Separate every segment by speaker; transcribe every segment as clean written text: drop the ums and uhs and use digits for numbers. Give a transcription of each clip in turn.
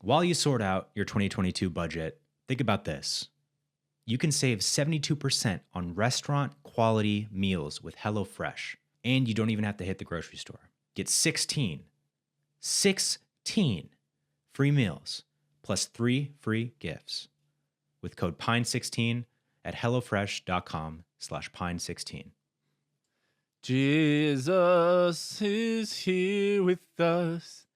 Speaker 1: While you sort out your 2022 budget, think about this. You can save 72% on restaurant quality meals with HelloFresh, and you don't even have to hit the grocery store. Get 16 free meals plus 3 free gifts with code PINE16 at hellofresh.com/pine16.
Speaker 2: Jesus is here with us.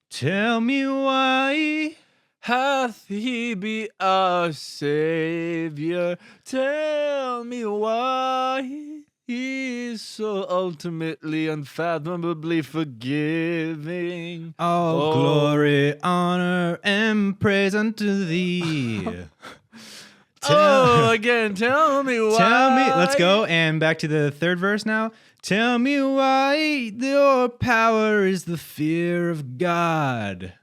Speaker 1: Tell me why
Speaker 2: Hath he be our Savior? Tell me why he is so ultimately, unfathomably forgiving.
Speaker 1: all glory, honor, and praise unto thee.
Speaker 2: Again, tell me why.
Speaker 1: Tell me, let's go, and back to the third verse now. Tell me why your power is the fear of God.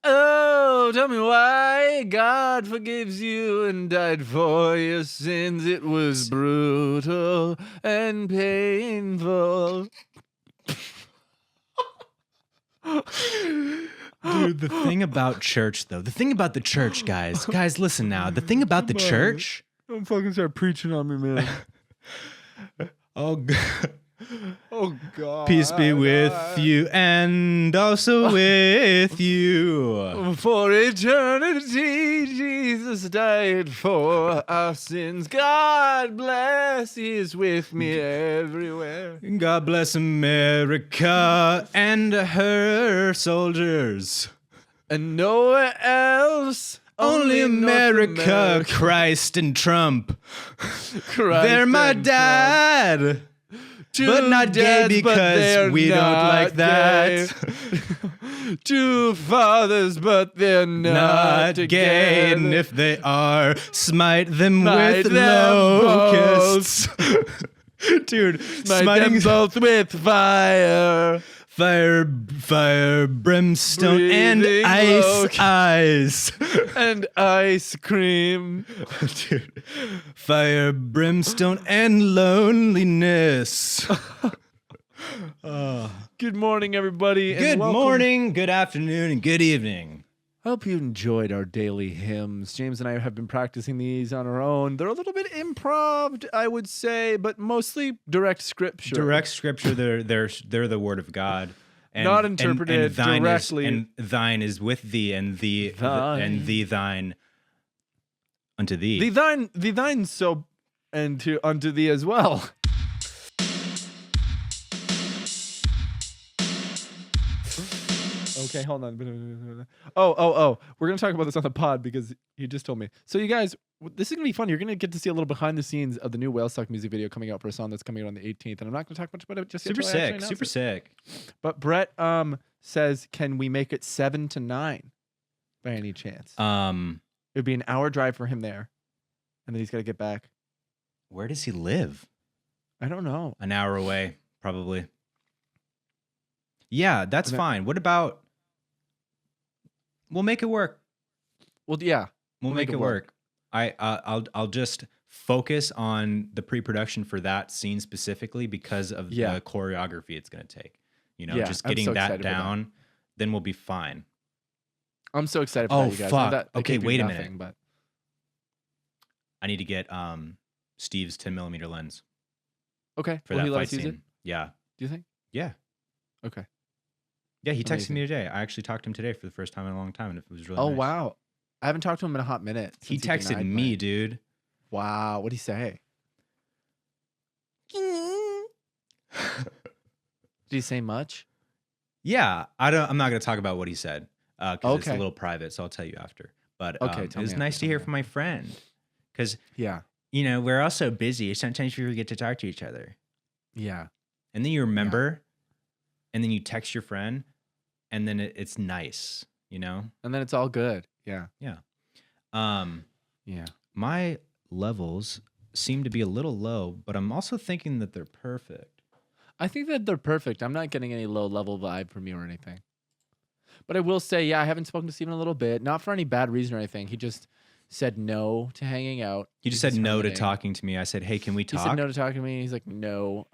Speaker 2: Oh, tell me why God forgives you and died for your sins. It was brutal and painful.
Speaker 1: Dude, the thing about church, though, the thing about the church, guys, listen now. The thing about the church.
Speaker 2: Don't fucking start preaching on me, man.
Speaker 1: Oh, God.
Speaker 2: Oh, God.
Speaker 1: Peace be with you and also with you.
Speaker 2: For eternity, Jesus died for our sins. God bless, He is with me everywhere.
Speaker 1: God bless America and her soldiers.
Speaker 2: And nowhere else.
Speaker 1: Only America, Christ and Trump. They're my dad. But not gay because we don't like that.
Speaker 2: Two fathers, but they're not
Speaker 1: gay. And
Speaker 2: together.
Speaker 1: if they are, smite them with locusts. Dude,
Speaker 2: Smite them both with fire.
Speaker 1: Fire, brimstone, and
Speaker 2: Breathing
Speaker 1: ice
Speaker 2: locusts.
Speaker 1: eyes.
Speaker 2: And ice cream.
Speaker 1: Dude, fire, brimstone, and loneliness.
Speaker 2: Good morning, everybody. and
Speaker 1: Good
Speaker 2: welcome.
Speaker 1: morning, good afternoon, and good evening.
Speaker 2: I hope you enjoyed our daily hymns. James and I have been practicing these on our own. They're a little bit improv, I would say, but mostly direct scripture.
Speaker 1: Direct scripture, they're the word of God. And,
Speaker 2: Not interpreted
Speaker 1: and thine
Speaker 2: directly.
Speaker 1: and thine is with thee, and thine unto thee.
Speaker 2: The thine so and unto thee as well. Okay, hold on. Oh. We're going to talk about this on the pod because he just told me. So you guys, this is going to be fun. You're going to get to see a little behind the scenes of the new Whale Stock music video coming out for a song that's coming out on the 18th. And I'm not going to talk much about it just yet.
Speaker 1: Super sick.
Speaker 2: But Brett says, can we make it 7 to 9 by any chance? It would be an hour drive for him there. And then he's got to get back.
Speaker 1: Where does he live?
Speaker 2: I don't know.
Speaker 1: An hour away, probably. Yeah, that's fine. What about... We'll make it work.
Speaker 2: Well, yeah.
Speaker 1: We'll make it work. I'll just focus on the pre-production for that scene specifically because of the choreography it's going to take. You know, just getting that down, then we'll be fine.
Speaker 2: I'm so excited for that, you guys.
Speaker 1: Fuck. Okay, wait a
Speaker 2: nothing,
Speaker 1: minute.
Speaker 2: But
Speaker 1: I need to get Steve's 10mm lens
Speaker 2: okay.
Speaker 1: for
Speaker 2: Will
Speaker 1: that
Speaker 2: he let
Speaker 1: fight
Speaker 2: us use
Speaker 1: scene.
Speaker 2: it?
Speaker 1: Yeah.
Speaker 2: Do you think?
Speaker 1: Yeah.
Speaker 2: Okay.
Speaker 1: Yeah, he texted
Speaker 2: Amazing.
Speaker 1: me today. I actually talked to him today for the first time in a long time, and it was really nice.
Speaker 2: Wow. I haven't talked to him in a hot minute.
Speaker 1: He
Speaker 2: since
Speaker 1: texted
Speaker 2: denied
Speaker 1: me,
Speaker 2: my-
Speaker 1: dude.
Speaker 2: Wow. What'd he say? Did he say much?
Speaker 1: Yeah, I'm not gonna talk about what he said because it's a
Speaker 2: Okay.
Speaker 1: little private, so I'll tell you after. But
Speaker 2: Okay,
Speaker 1: it
Speaker 2: tell
Speaker 1: was
Speaker 2: me
Speaker 1: nice
Speaker 2: after,
Speaker 1: to hear
Speaker 2: tell me
Speaker 1: from my friend because
Speaker 2: Yeah.
Speaker 1: you know we're all so busy. Sometimes we forget to talk to each other,
Speaker 2: Yeah.
Speaker 1: and then you remember, and then you text your friend, and then it's nice, you know.
Speaker 2: And then it's all good. Yeah.
Speaker 1: Yeah.
Speaker 2: Yeah.
Speaker 1: My levels seem to be a little low, but I'm also thinking that they're perfect.
Speaker 2: I think that they're perfect. I'm not getting any low level vibe from you or anything. But I will say, yeah, I haven't spoken to Steven in a little bit. Not for any bad reason or anything. He just said no to hanging out.
Speaker 1: He just said no to
Speaker 2: terminating.
Speaker 1: talking to me. I said, "Hey, can we
Speaker 2: He
Speaker 1: talk?"
Speaker 2: said no to talking to me. He's like, no.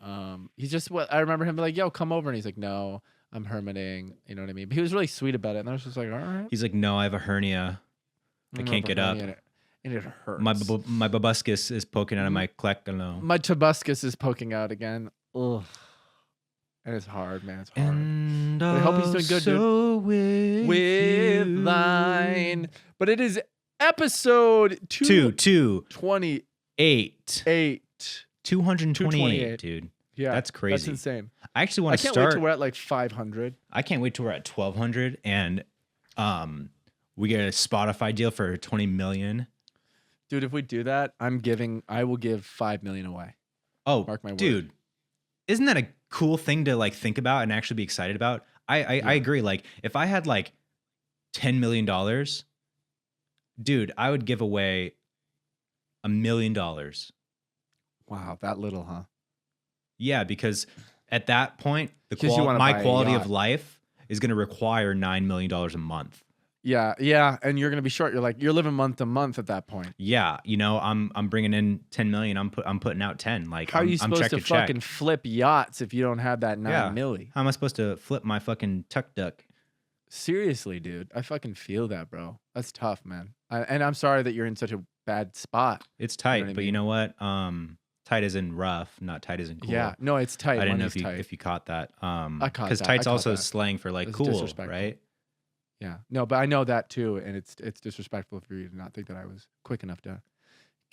Speaker 2: He's just what I remember him be like, yo, come over. And he's like, no. I'm hermiting. You know what I mean? But he was really sweet about it, and I was just like, all right.
Speaker 1: He's like, no, I have a hernia. I can't get up.
Speaker 2: And it hurts.
Speaker 1: My babuscus is poking out of my clecano.
Speaker 2: My tobuscus is poking out again. Ugh. And it's hard, man. It's hard. And but I hope he's doing good, dude. With thine. But it is episode
Speaker 1: 228. 228, dude.
Speaker 2: Yeah.
Speaker 1: That's crazy.
Speaker 2: That's insane.
Speaker 1: I actually want to start.
Speaker 2: I can't wait till we're at like 500.
Speaker 1: I can't wait till we're at 1,200 and we get a Spotify deal for 20 million.
Speaker 2: Dude, if we do that, I will give 5 million away.
Speaker 1: Oh,
Speaker 2: mark my word.
Speaker 1: Dude. Isn't that a cool thing to like think about and actually be excited about? I agree. Like if I had like $10 million, dude, I would give away $1 million.
Speaker 2: Wow, that little, huh?
Speaker 1: Yeah, because at that point, my quality of life is going to require $9 million a month.
Speaker 2: Yeah, and you're gonna be short. You're living month to month at that point.
Speaker 1: Yeah, I'm bringing in 10 million. I'm putting out 10. Like,
Speaker 2: how are you supposed to fucking flip yachts if you don't have that 9 million?
Speaker 1: How am I supposed to flip my fucking tuk tuk?
Speaker 2: Seriously, dude, I fucking feel that, bro. That's tough, man. And I'm sorry that you're in such a bad spot.
Speaker 1: It's tight, but you know what? Tight as in rough, not tight as in cool.
Speaker 2: Yeah, no, it's tight.
Speaker 1: I didn't know if you caught that.
Speaker 2: I caught that.
Speaker 1: Because tight's also slang for like cool, right?
Speaker 2: Yeah, no, but I know that too, and it's disrespectful for you to not think that I was quick enough to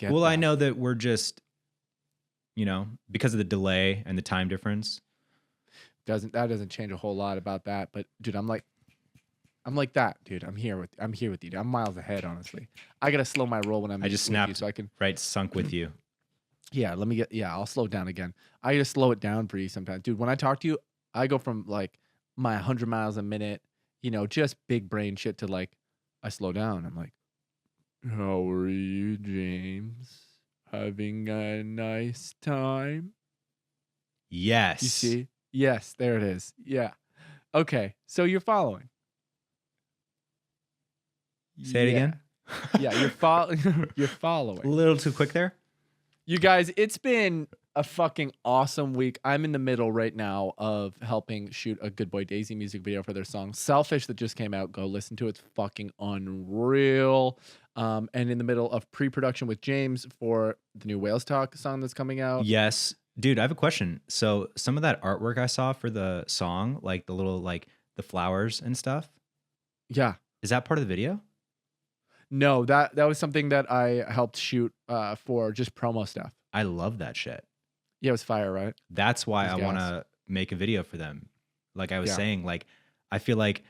Speaker 2: get.
Speaker 1: Well, I know that we're just, because of the delay and the time difference.
Speaker 2: That doesn't change a whole lot about that, but dude, I'm like that, dude. I'm here with you. Dude. I'm miles ahead, honestly. I gotta slow my roll when I just snapped, so I can
Speaker 1: sunk with you.
Speaker 2: Yeah, I'll slow down again. I gotta slow it down for you sometimes, dude. When I talk to you, I go from like my 100 miles a minute. Just big brain shit to like, I slow down. I'm like, how are you, James? Having a nice time?
Speaker 1: Yes.
Speaker 2: You see? Yes, there it is. Yeah. Okay, so you're following.
Speaker 1: Say it again?
Speaker 2: Yeah, you're following. You're following.
Speaker 1: A little too quick there?
Speaker 2: You guys, it's been a fucking awesome week. I'm in the middle right now of helping shoot a Good Boy Daisy music video for their song Selfish that just came out. Go listen to it. It's fucking unreal. And in the middle of pre-production with James for the new Whales Talk song that's coming out.
Speaker 1: Yes. Dude, I have a question. So some of that artwork I saw for the song, like the little, like the flowers and stuff.
Speaker 2: Yeah.
Speaker 1: Is that part of the video?
Speaker 2: No, that was something that I helped shoot for just promo stuff.
Speaker 1: I love that shit.
Speaker 2: Yeah, it was fire, right?
Speaker 1: That's why I want to make a video for them. Like I was saying, like I feel like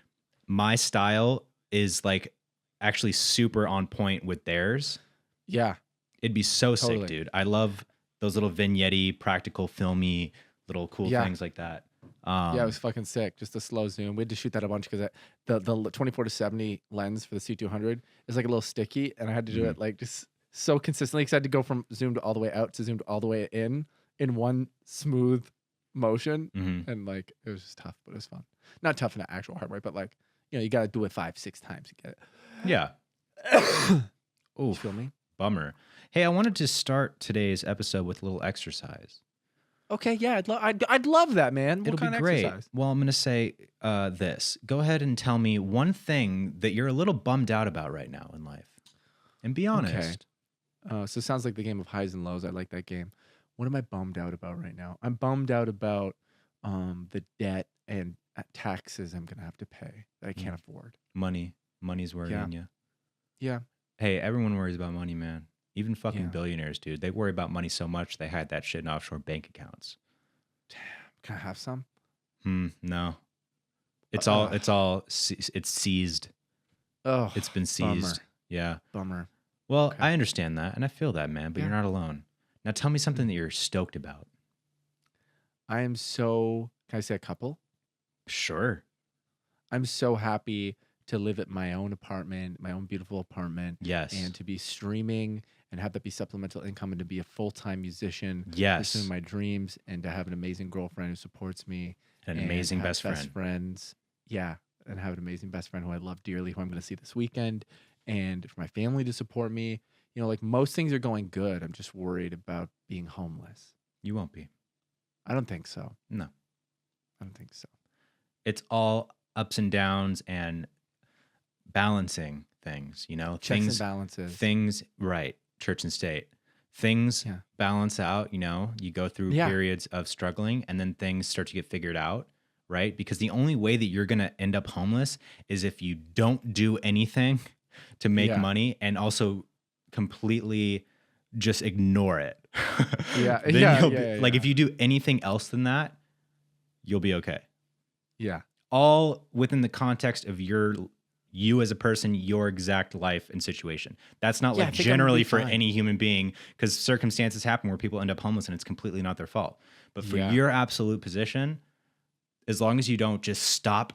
Speaker 1: my style is like actually super on point with theirs.
Speaker 2: Yeah.
Speaker 1: It'd be so sick, dude. I love those little vignette-y, practical, filmy, little cool things like that.
Speaker 2: Yeah, it was fucking sick. Just a slow zoom. We had to shoot that a bunch because the 24-70 lens for the C200 is like a little sticky, and I had to do it like just so consistently because I had to go from zoomed all the way out to zoomed all the way in one smooth motion, and like it was just tough, but it was fun. Not tough in the actual hard way, but like you got to do it 5-6 times to get it.
Speaker 1: Yeah.
Speaker 2: Oh, feel me?
Speaker 1: Bummer. Hey, I wanted to start today's episode with a little exercise.
Speaker 2: Okay, yeah, I'd love that, man.
Speaker 1: It'll be great.
Speaker 2: Exercise?
Speaker 1: Well, I'm going to say this. Go ahead and tell me one thing that you're a little bummed out about right now in life. And be honest.
Speaker 2: Okay. So it sounds like the game of highs and lows. I like that game. What am I bummed out about right now? I'm bummed out about the debt and taxes I'm going to have to pay that I can't afford.
Speaker 1: Money's worrying you.
Speaker 2: Yeah.
Speaker 1: Hey, everyone worries about money, man. Even fucking billionaires, dude. They worry about money so much they hide that shit in offshore bank accounts.
Speaker 2: Damn. Can I have some?
Speaker 1: No. It's seized.
Speaker 2: Oh,
Speaker 1: it's been seized.
Speaker 2: Bummer.
Speaker 1: Yeah.
Speaker 2: Bummer.
Speaker 1: Well, okay. I understand that, and I feel that, man, but you're not alone. Now tell me something that you're stoked about.
Speaker 2: I am so... Can I say a couple?
Speaker 1: Sure.
Speaker 2: I'm so happy to live at my own apartment, my own beautiful apartment.
Speaker 1: Yes.
Speaker 2: And to be streaming and have that be supplemental income and to be a full-time musician.
Speaker 1: Yes.
Speaker 2: Pursuing my dreams and to have an amazing girlfriend who supports me.
Speaker 1: An amazing best friend.
Speaker 2: Friends. Yeah. And have an amazing best friend who I love dearly, who I'm going to see this weekend. And for my family to support me. You know, like most things are going good. I'm just worried about being homeless.
Speaker 1: You won't be.
Speaker 2: I don't think so.
Speaker 1: No.
Speaker 2: I don't think so.
Speaker 1: it's all ups and downs and balancing things,
Speaker 2: Checks and balances.
Speaker 1: things, right. Church and state. Things balance out, you go through periods of struggling and then things start to get figured out, right? Because the only way that you're going to end up homeless is if you don't do anything to make money and also completely just ignore it. Like if you do anything else than that, you'll be okay.
Speaker 2: Yeah.
Speaker 1: All within the context of you as a person, your exact life and situation. That's not like generally for any human being, because circumstances happen where people end up homeless and it's completely not their fault. But for your absolute position, as long as you don't just stop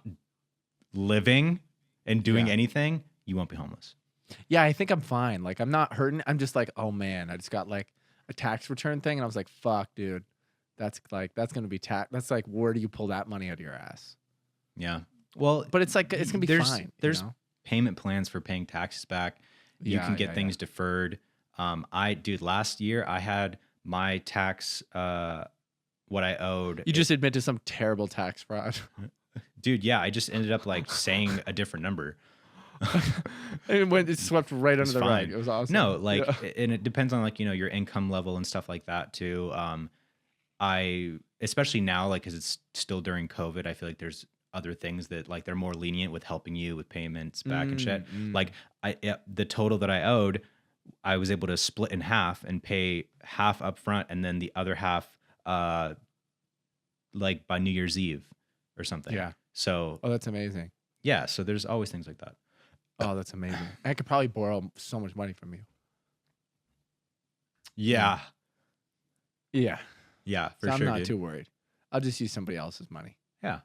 Speaker 1: living and doing anything, you won't be homeless.
Speaker 2: Yeah, I think I'm fine. Like, I'm not hurting. I'm just like, oh man, I just got like a tax return thing. And I was like, fuck, dude. That's going to be tax. That's like, where do you pull that money out of your ass?
Speaker 1: Yeah. Well,
Speaker 2: but it's like, it's going to be fine.
Speaker 1: There's payment plans for paying taxes back. You can get things deferred. Dude, last year I had my tax, what I owed.
Speaker 2: You just admit to some terrible tax fraud.
Speaker 1: Dude, yeah, I just ended up like saying a different number.
Speaker 2: And when it swept right under the rug. It was awesome.
Speaker 1: No, like, and it depends on like, your income level and stuff like that too. Especially now, like, cause it's still during COVID, I feel like there's other things that like, they're more lenient with helping you with payments back and shit. Like the total that I owed, I was able to split in half and pay half up front and then the other half, like by New Year's Eve or something.
Speaker 2: Yeah.
Speaker 1: So,
Speaker 2: oh, that's amazing.
Speaker 1: Yeah. So there's always things like that.
Speaker 2: Oh, that's amazing. I could probably borrow so much money from you.
Speaker 1: Yeah.
Speaker 2: Yeah.
Speaker 1: Yeah, for
Speaker 2: so
Speaker 1: sure.
Speaker 2: I'm not
Speaker 1: dude.
Speaker 2: too worried. I'll just use somebody else's money.
Speaker 1: Yeah.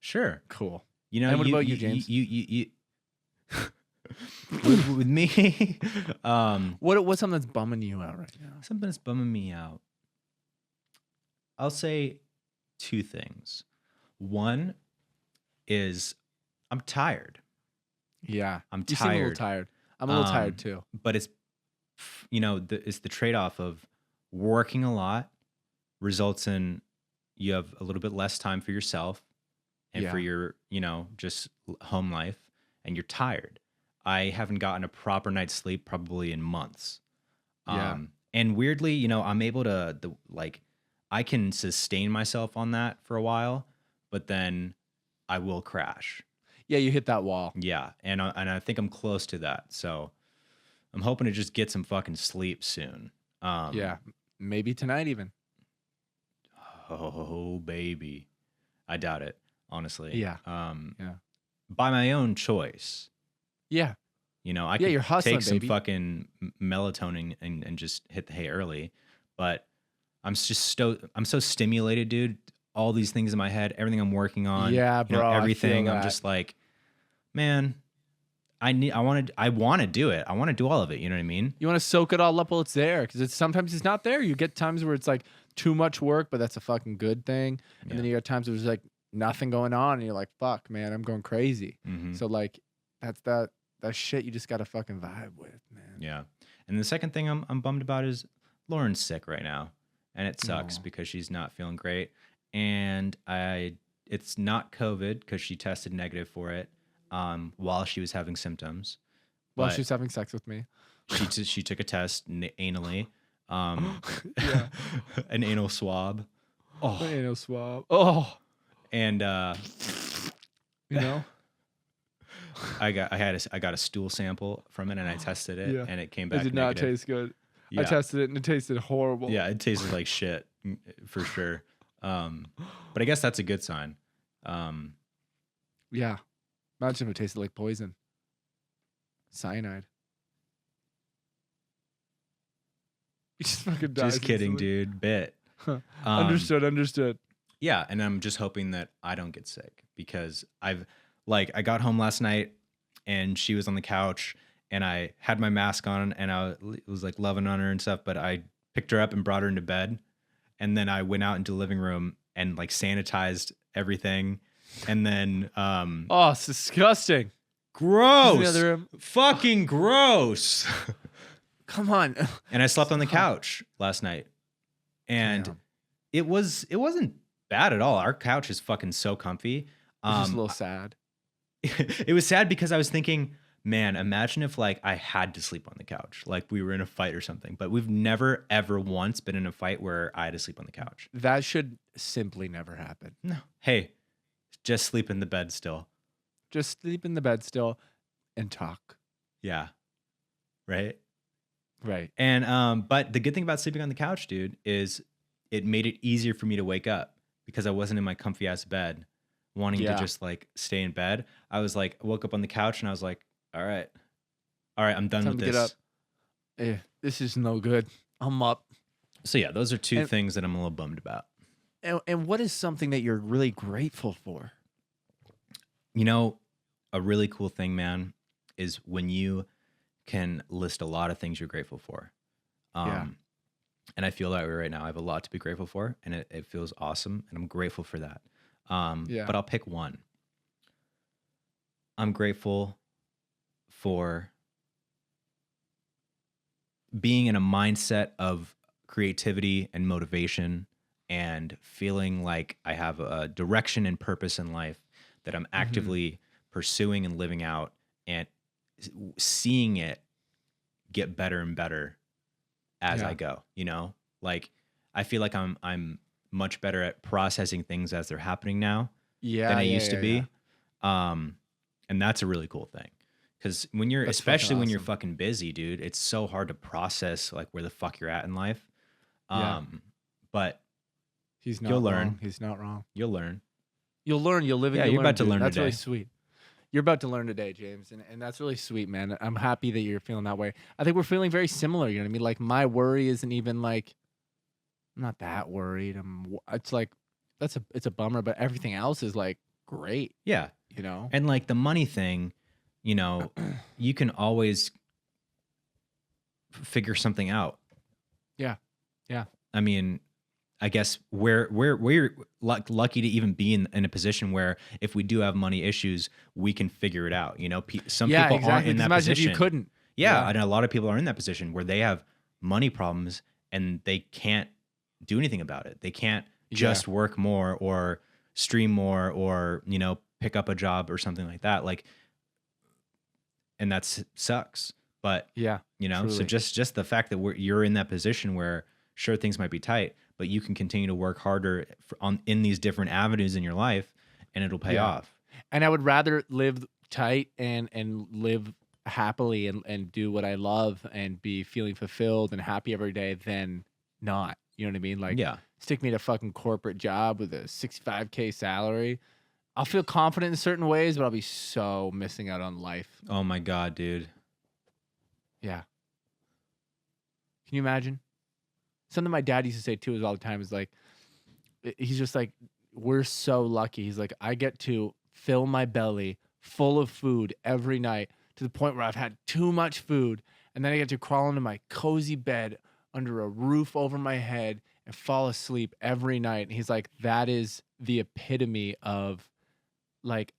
Speaker 1: Sure.
Speaker 2: Cool.
Speaker 1: And
Speaker 2: what about you, James?
Speaker 1: You with me,
Speaker 2: what's something that's bumming you out right now?
Speaker 1: Something that's bumming me out. I'll say two things. One is I'm tired.
Speaker 2: Yeah.
Speaker 1: I'm tired.
Speaker 2: You seem a little tired. I'm a little tired too.
Speaker 1: But it's it's the trade-off of working a lot results in you have a little bit less time for yourself and for your, just home life, and you're tired. I haven't gotten a proper night's sleep probably in months. And weirdly, I'm able to I can sustain myself on that for a while, but then I will crash.
Speaker 2: Yeah, you hit that wall.
Speaker 1: Yeah, and I think I'm close to that. So I'm hoping to just get some fucking sleep soon.
Speaker 2: Yeah, maybe tonight even.
Speaker 1: Oh, baby. I doubt it, honestly.
Speaker 2: Yeah.
Speaker 1: By my own choice.
Speaker 2: Yeah.
Speaker 1: I could
Speaker 2: you're hustling,
Speaker 1: take some
Speaker 2: baby.
Speaker 1: fucking melatonin and just hit the hay early, but I'm so stimulated, dude. All these things in my head, everything I'm working on,
Speaker 2: yeah, bro,
Speaker 1: everything. I'm just like, man, I want to do it. I want to do all of it. You know what I mean?
Speaker 2: You want to soak it all up while it's there, because sometimes it's not there. You get times where it's like too much work, but that's a fucking good thing. And then you got times where there's like nothing going on, and you're like, fuck, man, I'm going crazy.
Speaker 1: Mm-hmm.
Speaker 2: So like, that's that shit you just got to fucking vibe with, man.
Speaker 1: Yeah. And the second thing I'm bummed about is Lauren's sick right now, and it sucks because she's not feeling great. And it's not COVID because she tested negative for it while she was having symptoms.
Speaker 2: While she was having sex with me.
Speaker 1: She took a test anally. An anal swab.
Speaker 2: Oh, an anal swab. Oh,
Speaker 1: and
Speaker 2: I
Speaker 1: got a stool sample from it and I tested it and it came back.
Speaker 2: It did
Speaker 1: negative.
Speaker 2: not taste good.
Speaker 1: Yeah.
Speaker 2: I tested it and it tasted horrible.
Speaker 1: Yeah, it tasted like shit for sure. But I guess that's a good sign.
Speaker 2: Yeah. Imagine if it tasted like poison. Cyanide. You just fucking died.
Speaker 1: Just kidding, dude. Bit.
Speaker 2: Understood.
Speaker 1: Yeah, and I'm just hoping that I don't get sick because I got home last night and she was on the couch and I had my mask on and I was like loving on her and stuff, but I picked her up and brought her into bed. And then I went out into the living room and like sanitized everything. And then
Speaker 2: oh, it's disgusting.
Speaker 1: Gross.
Speaker 2: In the other room.
Speaker 1: Fucking gross.
Speaker 2: Come on.
Speaker 1: And I slept on the couch last night. And it wasn't bad at all. Our couch is fucking so comfy.
Speaker 2: It's just a little sad.
Speaker 1: It was sad because I was thinking, man, imagine if like I had to sleep on the couch, like we were in a fight or something. But we've never ever once been in a fight where I had to sleep on the couch.
Speaker 2: That should simply never happen.
Speaker 1: No. Hey, just sleep in the bed still.
Speaker 2: Just sleep in the bed still and talk.
Speaker 1: Yeah. Right?
Speaker 2: Right.
Speaker 1: And but the good thing about sleeping on the couch, dude, is it made it easier for me to wake up because I wasn't in my comfy ass bed wanting to just like stay in bed. I was like, I woke up on the couch and I was like, all right, I'm done with this. Get up.
Speaker 2: This is no good. I'm up.
Speaker 1: So yeah, those are two things that I'm a little bummed about.
Speaker 2: And what is something that you're really grateful for?
Speaker 1: You know, a really cool thing, man, is when you can list a lot of things you're grateful for. And I feel that way right now. I have a lot to be grateful for, and it feels awesome, and I'm grateful for that. But I'll pick one. I'm grateful for being in a mindset of creativity and motivation and feeling like I have a direction and purpose in life that I'm actively pursuing and living out, and seeing it get better and better as I go, you know? Like I feel like I'm much better at processing things as they're happening now than I used to be. And that's a really cool thing. Because when you're, especially when you're fucking busy, dude, it's so hard to process like where the fuck you're at in life. But you'll learn.
Speaker 2: He's not wrong.
Speaker 1: You'll learn.
Speaker 2: You'll learn. You'll live.
Speaker 1: Yeah, you're about to learn
Speaker 2: today. That's really sweet. You're about to learn today, James, and that's really sweet, man. I'm happy that you're feeling that way. I think we're feeling very similar. You know what I mean? Like my worry isn't even like, I'm not that worried. It's like it's a bummer, but everything else is like great.
Speaker 1: Yeah,
Speaker 2: you know.
Speaker 1: And like the money thing, you know, you can always figure something out.
Speaker 2: Yeah.
Speaker 1: I mean, I guess we're lucky to even be in a position where if we do have money issues, we can figure it out. You know, some people aren't in that
Speaker 2: imagine
Speaker 1: position.
Speaker 2: If you couldn't.
Speaker 1: Yeah, and a lot of people are in that position where they have money problems and they can't do anything about it. They can't just work more or stream more or, you know, pick up a job or something like that. Like, and that sucks. But you know, truly. So just the fact that you're in that position where sure things might be tight, but you can continue to work harder in these different avenues in your life, and it'll pay off.
Speaker 2: And I would rather live tight and live happily and do what I love and be feeling fulfilled and happy every day than not. You know what I mean? Like, stick me to a fucking corporate job with a $65K salary. I'll feel confident in certain ways, but I'll be so missing out on life.
Speaker 1: Oh my God, dude.
Speaker 2: Yeah. Can you imagine? Something my dad used to say too is all the time is like, he's just like, we're so lucky. He's like, I get to fill my belly full of food every night to the point where I've had too much food. And then I get to crawl into my cozy bed under a roof over my head and fall asleep every night. And he's like, that is the epitome of like,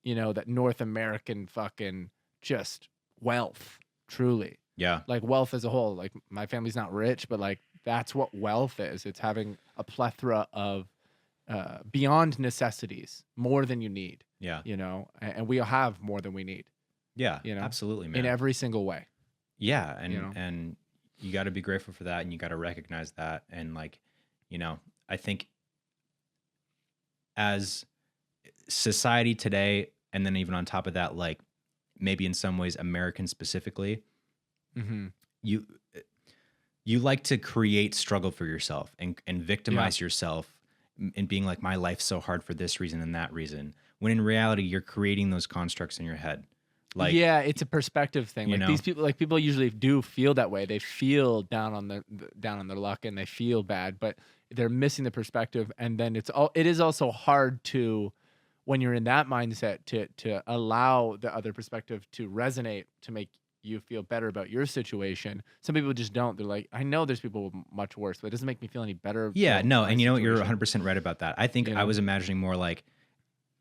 Speaker 2: you know, that North American fucking just wealth, truly.
Speaker 1: Yeah.
Speaker 2: Like wealth as a whole. Like my family's not rich, but like that's what wealth is. It's having a plethora of beyond necessities, more than you need.
Speaker 1: Yeah.
Speaker 2: You know, and we have more than we need.
Speaker 1: Yeah.
Speaker 2: You know,
Speaker 1: absolutely, man.
Speaker 2: In every single way.
Speaker 1: Yeah. And, you know? And you got to be grateful for that, and you got to recognize that. And like, you know, I think as society today, and then even on top of that, like maybe in some ways, American specifically, you like to create struggle for yourself and victimize yourself and being like, my life's so hard for this reason and that reason. When in reality, you're creating those constructs in your head. Like,
Speaker 2: yeah, it's a perspective thing. Like these people, like people usually do feel that way. They feel down on their luck and they feel bad, but they're missing the perspective. And then it is also hard to, when you're in that mindset, to allow the other perspective to resonate, to make you feel better about your situation. Some people just don't. They're like, I know there's people much worse, but it doesn't make me feel any better.
Speaker 1: Yeah, no, and you know what? You're 100% right about that. I think I was imagining more like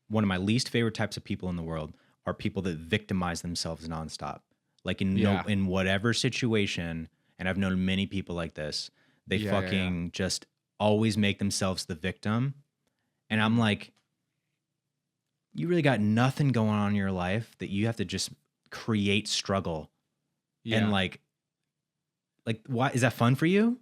Speaker 1: one of my least favorite types of people in the world are people that victimize themselves nonstop. Like in whatever situation, and I've known many people like this, they just always make themselves the victim. And I'm like, you really got nothing going on in your life that you have to just create struggle.
Speaker 2: Yeah.
Speaker 1: And like why is that fun for you?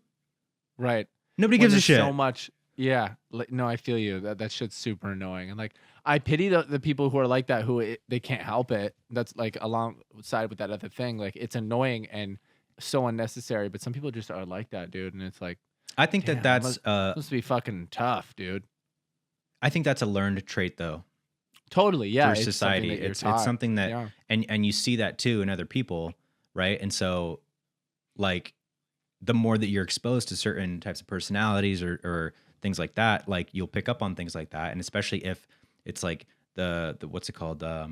Speaker 2: Right.
Speaker 1: Nobody
Speaker 2: When
Speaker 1: gives a
Speaker 2: there's
Speaker 1: shit.
Speaker 2: so much. Yeah. Like, no, I feel you. That shit's super annoying. And like, I pity the people who are like that, they can't help it. That's like alongside with that other thing. Like, it's annoying and so unnecessary. But some people just are like that, dude. And it's like,
Speaker 1: I think
Speaker 2: damn,
Speaker 1: that's
Speaker 2: must be fucking tough, dude.
Speaker 1: I think that's a learned trait though.
Speaker 2: Totally. Yeah.
Speaker 1: For society. It's something that
Speaker 2: yeah.
Speaker 1: and you see that too in other people, right? And so like the more that you're exposed to certain types of personalities or things like that, like you'll pick up on things like that. And especially if it's like the what's it called? The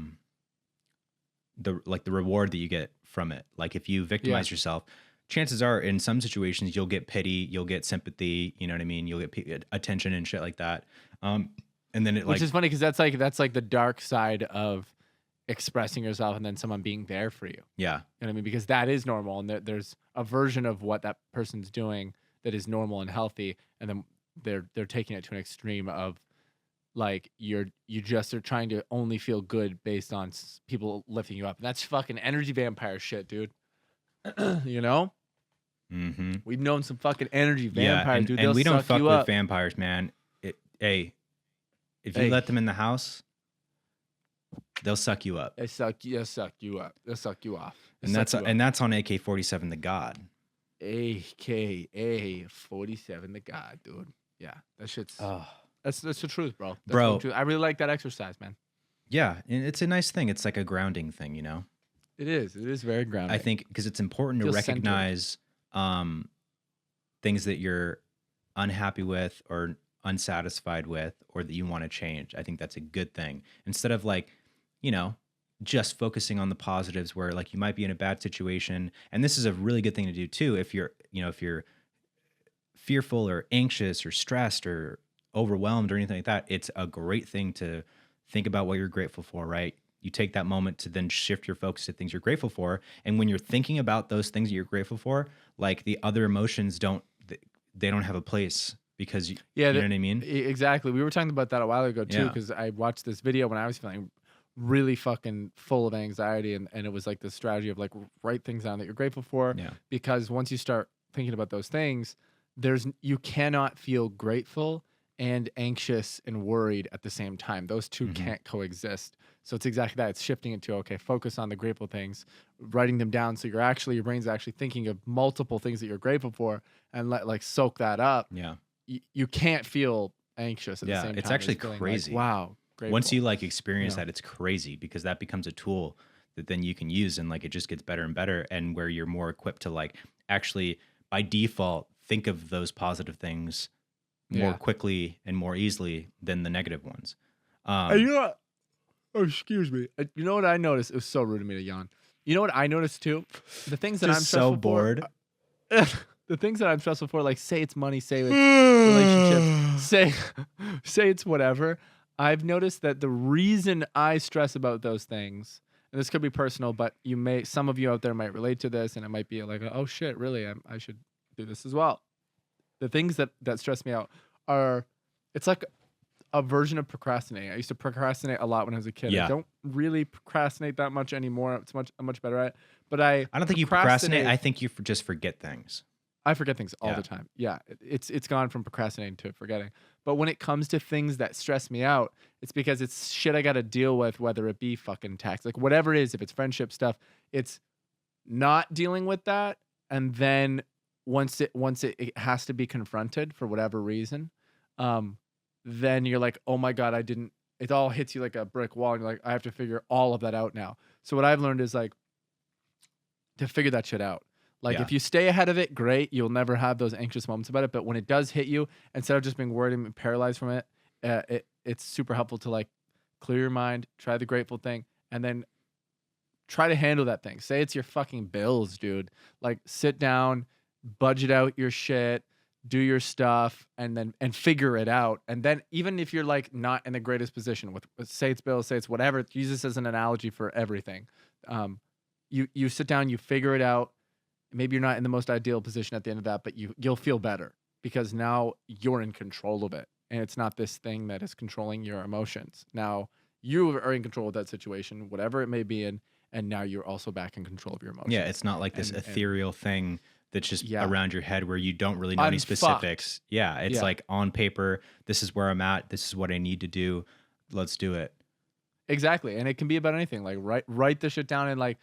Speaker 1: reward that you get from it. Like if you victimize yourself, chances are in some situations you'll get pity, you'll get sympathy, you know what I mean? You'll get attention and shit like that. And then
Speaker 2: which is funny because that's like the dark side of expressing yourself and then someone being there for you.
Speaker 1: Yeah.
Speaker 2: You know what I mean? Because that is normal, and there's a version of what that person's doing that is normal and healthy, and then they're taking it to an extreme of like you just are trying to only feel good based on people lifting you up. And that's fucking energy vampire shit, dude. You know?
Speaker 1: Mm-hmm.
Speaker 2: We've known some fucking energy vampires, dude.
Speaker 1: And we don't fuck with
Speaker 2: up.
Speaker 1: vampires, man. If you let them in the house, they'll suck you up.
Speaker 2: They'll suck you up. They'll suck you off.
Speaker 1: And that's on AK-47 the God.
Speaker 2: AK-47 the God, dude. Yeah, that shit's that's the truth, bro. That's
Speaker 1: bro,
Speaker 2: truth. I really like that exercise, man.
Speaker 1: Yeah, and it's a nice thing. It's like a grounding thing, you know.
Speaker 2: It is. It is very grounding.
Speaker 1: I think because it's important to recognize things that you're unhappy with or unsatisfied with or that you want to change. I think that's a good thing. Instead of like, you know, just focusing on the positives where like you might be in a bad situation. And this is a really good thing to do too. If you're fearful or anxious or stressed or overwhelmed or anything like that, it's a great thing to think about what you're grateful for, right? You take that moment to then shift your focus to things you're grateful for. And when you're thinking about those things that you're grateful for, like the other emotions don't have a place because you know what I mean?
Speaker 2: Exactly. We were talking about that a while ago too, because I watched this video when I was feeling really fucking full of anxiety, and it was like this strategy of like write things down that you're grateful for.
Speaker 1: Yeah.
Speaker 2: Because once you start thinking about those things, you cannot feel grateful and anxious and worried at the same time. Those two can't coexist. So it's exactly that. It's shifting into, okay, focus on the grateful things, writing them down. So your brain's actually thinking of multiple things that you're grateful for and soak that up.
Speaker 1: Yeah.
Speaker 2: You can't feel anxious at the same time.
Speaker 1: It's actually crazy.
Speaker 2: Like, wow. Grateful.
Speaker 1: Once you like experience that, it's crazy because that becomes a tool that then you can use and like it just gets better and better, and where you're more equipped to like actually by default think of those positive things more quickly and more easily than the negative ones.
Speaker 2: You know what? Oh, excuse me. You know what I noticed? It was so rude of me to yawn. You know what I noticed too? The things that I'm
Speaker 1: so bored.
Speaker 2: The things that I'm stressful for, like say it's money, say it's relationships, say it's whatever. I've noticed that the reason I stress about those things, and this could be personal, but some of you out there might relate to this, and it might be like, oh shit, really, I should do this as well. The things that stress me out it's like a version of procrastinating. I used to procrastinate a lot when I was a kid.
Speaker 1: Yeah.
Speaker 2: I don't really procrastinate that much anymore. I'm much better at it. But I
Speaker 1: don't think you procrastinate. I think you just forget things.
Speaker 2: I forget things all the time. Yeah, it's gone from procrastinating to forgetting. But when it comes to things that stress me out, it's because it's shit I got to deal with, whether it be fucking tax, like whatever it is, if it's friendship stuff, it's not dealing with that. And then once it has to be confronted for whatever reason, then you're like, oh my God, it all hits you like a brick wall. And you're like, I have to figure all of that out now. So what I've learned is like to figure that shit out. Like if you stay ahead of it, great. You'll never have those anxious moments about it. But when it does hit you, instead of just being worried and paralyzed from it, it's super helpful to like clear your mind, try the grateful thing, and then try to handle that thing. Say it's your fucking bills, dude. Like sit down, budget out your shit, do your stuff, and figure it out. And then even if you're like not in the greatest position with say it's bills, say it's whatever, use this as an analogy for everything. You sit down, you figure it out. Maybe you're not in the most ideal position at the end of that, but you'll feel better because now you're in control of it. And it's not this thing that is controlling your emotions. Now You are in control of that situation, whatever it may be in, and now you're also back in control of your emotions.
Speaker 1: Yeah, it's not like this ethereal thing that's just
Speaker 2: Yeah.
Speaker 1: around your head where you don't really know any specifics. Yeah, it's like on paper, this is where I'm at, this is what I need to do. Let's do it.
Speaker 2: Exactly. And it can be about anything. Like write the shit down and like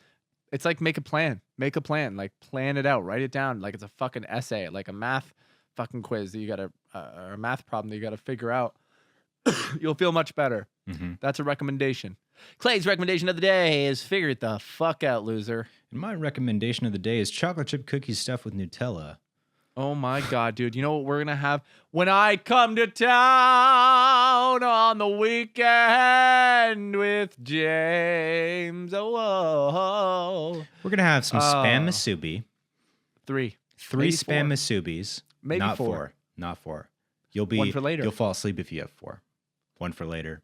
Speaker 2: it's like make a plan. Make a plan. Like plan it out. Write it down. Like it's a fucking essay, like a math fucking quiz that you gotta or a math problem that you gotta figure out. You'll feel much better.
Speaker 1: Mm-hmm.
Speaker 2: That's a recommendation. Clay's recommendation of the day is figure it the fuck out, loser.
Speaker 1: And my recommendation of the day is chocolate chip cookies stuffed with Nutella.
Speaker 2: Oh my God, dude. You know what we're going to have when I come to town on the weekend with James? Oh.
Speaker 1: We're going to have some Spam Musubi.
Speaker 2: Three
Speaker 1: Spam Musubis.
Speaker 2: Maybe
Speaker 1: not
Speaker 2: four.
Speaker 1: Not four. You'll be
Speaker 2: one for later.
Speaker 1: You'll fall asleep if you have four. One for later.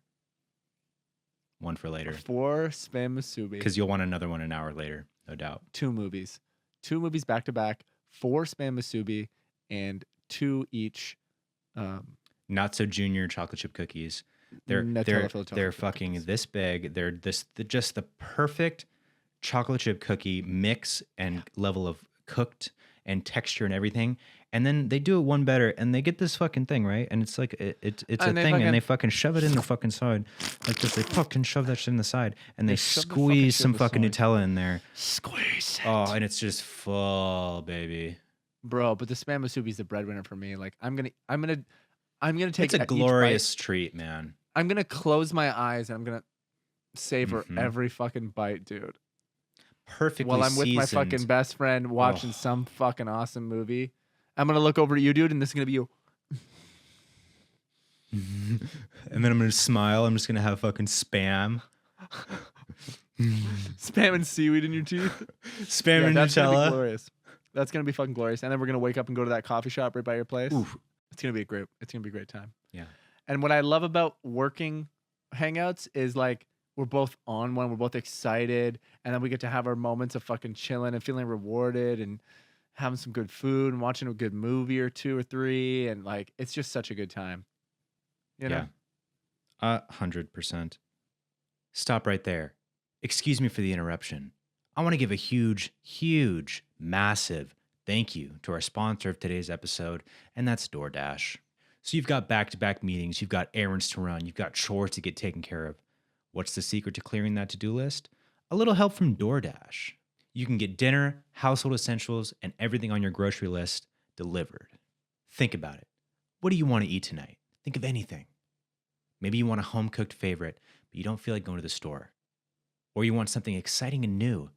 Speaker 1: One for later.
Speaker 2: 4 Spam Musubi.
Speaker 1: Because you'll want another one an hour later, no doubt.
Speaker 2: 2 movies. 2 movies back to back. 4 Spam Musubi and 2 each.
Speaker 1: Not so junior chocolate chip cookies. They're fucking cookies. This big. They're just the perfect chocolate chip cookie mix and level of cooked and texture and everything. And then they do it one better, and they get this fucking thing, right? And it's like it's a thing, and they fucking shove it in the fucking side like this. They fucking shove that shit in the side, and they squeeze some fucking Nutella in there.
Speaker 2: Squeeze it.
Speaker 1: Oh, and it's just full, baby.
Speaker 2: Bro, but the Spam Musubi is the breadwinner for me. Like I'm gonna take.
Speaker 1: It's a glorious treat, man.
Speaker 2: I'm gonna close my eyes and I'm gonna savor every fucking bite, dude.
Speaker 1: Perfectly
Speaker 2: while I'm with
Speaker 1: seasoned.
Speaker 2: my fucking best friend watching some fucking awesome movie. I'm gonna look over at you, dude, and this is gonna be you.
Speaker 1: And then I'm gonna smile. I'm just gonna have fucking spam.
Speaker 2: Spam and seaweed in your teeth.
Speaker 1: Spam and
Speaker 2: that's
Speaker 1: Nutella.
Speaker 2: Gonna be glorious. That's gonna be fucking glorious. And then we're gonna wake up and go to that coffee shop right by your place.
Speaker 1: Oof.
Speaker 2: It's gonna be a great time.
Speaker 1: Yeah.
Speaker 2: And what I love about working hangouts is like we're both on one, we're both excited, and then we get to have our moments of fucking chilling and feeling rewarded and having some good food and watching a good movie or 2 or 3, and like it's just such a good time. You know?
Speaker 1: Yeah. 100%. Stop right there. Excuse me for the interruption. I want to give a huge, massive thank you to our sponsor of today's episode, and that's Doordash. So you've got back-to-back meetings, you've got errands to run, you've got chores to get taken care of. What's the secret to clearing that to-do list? A little help from Doordash. You can get dinner, household essentials, and everything on your grocery list delivered. Think about it. What do you want to eat tonight? Think of anything. Maybe you want a home-cooked favorite, but you don't feel like going to the store. Or you want something exciting and new,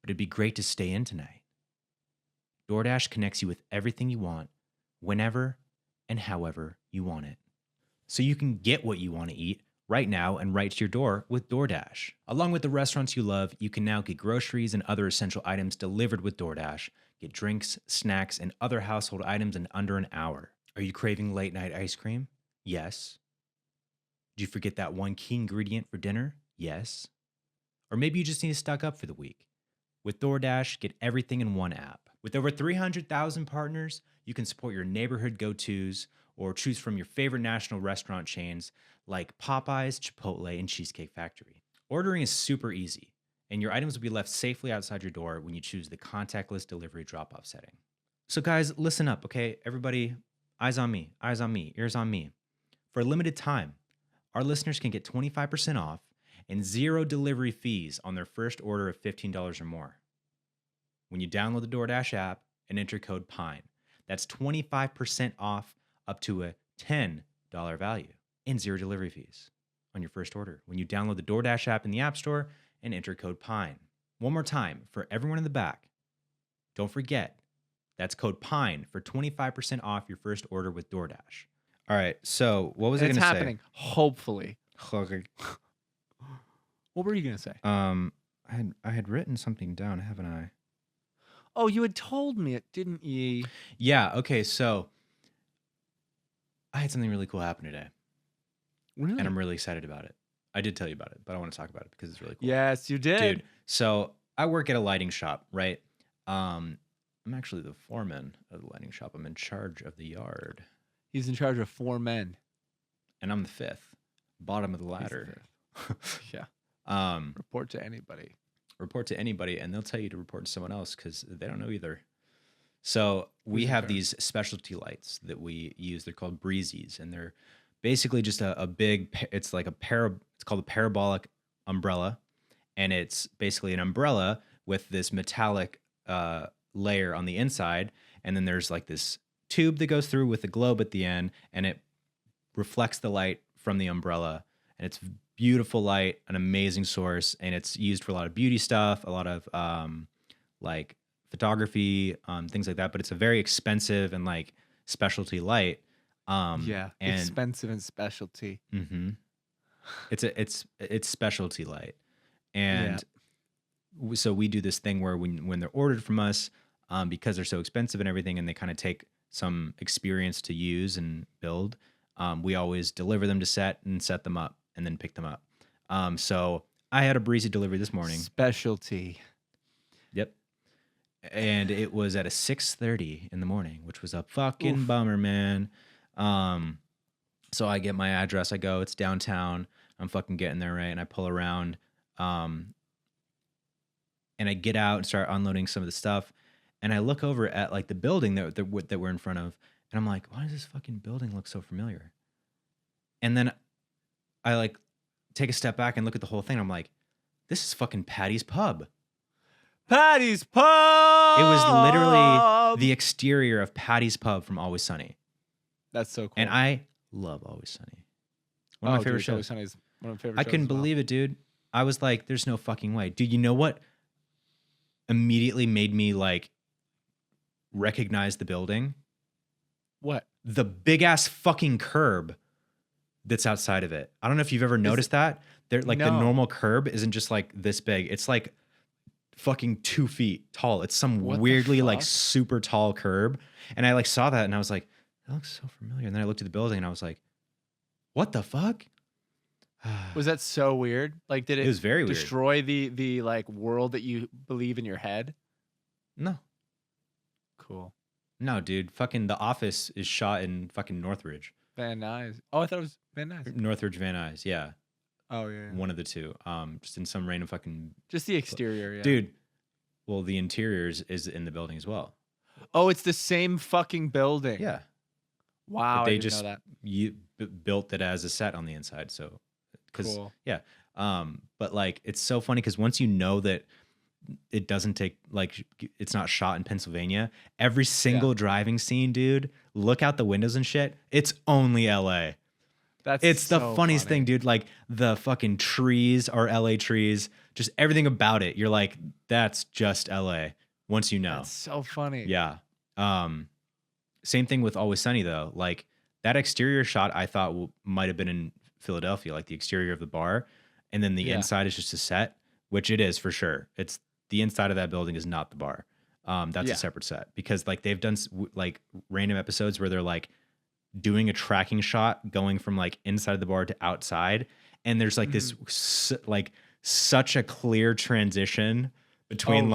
Speaker 1: but it'd be great to stay in tonight. DoorDash connects you with everything you want, whenever and however you want it. So you can get what you want to eat right now and right to your door with DoorDash. Along with the restaurants you love, you can now get groceries and other essential items delivered with DoorDash. Get drinks, snacks, and other household items in under an hour. Are you craving late night ice cream? Yes. Did you forget that one key ingredient for dinner? Yes. Or maybe you just need to stock up for the week. With DoorDash, get everything in one app. With over 300,000 partners, you can support your neighborhood go-tos or choose from your favorite national restaurant chains like Popeyes, Chipotle, and Cheesecake Factory. Ordering is super easy, and your items will be left safely outside your door when you choose the contactless delivery drop-off setting. So guys, listen up, okay? Everybody, eyes on me, ears on me. For a limited time, our listeners can get 25% off and 0 delivery fees on their first order of $15 or more when you download the DoorDash app and enter code PINE. That's 25% off up to a $10 value and 0 delivery fees on your first order when you download the DoorDash app in the App Store and enter code PINE. One more time for everyone in the back. Don't forget, that's code PINE for 25% off your first order with DoorDash. All right, so what was I going to say?
Speaker 2: It's happening, hopefully. What were you going to say?
Speaker 1: I had written something down, haven't I?
Speaker 2: Oh, you had told me it, didn't you?
Speaker 1: Yeah, okay, so I had something really cool happen today.
Speaker 2: Really?
Speaker 1: And I'm really excited about it. I did tell you about it, but I want to talk about it because it's really cool.
Speaker 2: Yes, you did.
Speaker 1: Dude, so I work at a lighting shop, right? I'm actually the foreman of the lighting shop. I'm in charge of the yard.
Speaker 2: He's in charge of 4 men.
Speaker 1: And I'm the 5th, bottom of the ladder.
Speaker 2: Yeah.
Speaker 1: um,
Speaker 2: Report to anybody.
Speaker 1: report to anybody, and they'll tell you to report to someone else because they don't know either. So we have these specialty lights that we use. They're called breezies, and they're basically just a big. It's like it's called a parabolic umbrella, and it's basically an umbrella with this metallic layer on the inside, and then there's like this tube that goes through with a globe at the end, and it reflects the light from the umbrella, and it's beautiful light, an amazing source, and it's used for a lot of beauty stuff, a lot of like photography, things like that. But it's a very expensive and like specialty light.
Speaker 2: Yeah,
Speaker 1: and
Speaker 2: expensive and specialty.
Speaker 1: Mm-hmm. It's specialty light, and so we do this thing where when they're ordered from us, because they're so expensive and everything, and they kind of take some experience to use and build. We always deliver them to set and set them up and then pick them up. So I had a breezy delivery this morning.
Speaker 2: Specialty.
Speaker 1: Yep. And it was at a 6:30 in the morning, which was a fucking bummer, man. So I get my address. I go, it's downtown. I'm fucking getting there, right? And I pull around, and I get out and start unloading some of the stuff. And I look over at like the building that we're in front of, and I'm like, why does this fucking building look so familiar? And then I like take a step back and look at the whole thing. I'm like, this is fucking Patty's Pub.
Speaker 2: Patty's Pub!
Speaker 1: It was literally the exterior of Patty's Pub from Always Sunny.
Speaker 2: That's so cool.
Speaker 1: And I love Always Sunny. One of my favorite shows.
Speaker 2: Always Sunny is one of my favorite
Speaker 1: I
Speaker 2: shows.
Speaker 1: couldn't believe it, dude. I was like, there's no fucking way. Dude, you know what immediately made me like recognize the building?
Speaker 2: What?
Speaker 1: The big ass fucking curb that's outside of it. I don't know if you've ever noticed that. They're like the normal curb isn't just like this big. It's like fucking 2 feet tall. It's some weirdly like super tall curb. And I like saw that and I was like, that looks so familiar. And then I looked at the building and I was like, what the fuck?
Speaker 2: Was that so weird? Like, did it
Speaker 1: was very weird.
Speaker 2: Destroy the like world that you believe in your head?
Speaker 1: No.
Speaker 2: Cool.
Speaker 1: No, dude. Fucking The Office is shot in fucking Northridge.
Speaker 2: Van Nuys. Oh, I thought it was Van Nuys.
Speaker 1: Northridge, Van Nuys. Yeah.
Speaker 2: Oh yeah.
Speaker 1: One of the two. Just in some random fucking.
Speaker 2: Just the exterior, yeah.
Speaker 1: Dude. Well, the interior is in the building as well.
Speaker 2: Oh, it's the same fucking building.
Speaker 1: Yeah.
Speaker 2: Wow.
Speaker 1: But they
Speaker 2: I didn't
Speaker 1: just
Speaker 2: know that.
Speaker 1: You built it as a set on the inside. So,
Speaker 2: Cool.
Speaker 1: Yeah. But like it's so funny because once you know that it doesn't take like it's not shot in Pennsylvania, every single driving scene, dude, look out the windows and shit. It's only LA. It's the funniest thing, dude. Like the fucking trees are LA trees. Just everything about it. You're like, that's just LA. Once you know.
Speaker 2: That's so funny.
Speaker 1: Yeah. Same thing with Always Sunny though. Like that exterior shot I thought might have been in Philadelphia, like the exterior of the bar, and then the inside is just a set, which it is for sure. It's the inside of that building is not the bar. That's a separate set because like they've done like random episodes where they're like doing a tracking shot going from like inside the bar to outside, and there's like this like such a clear transition between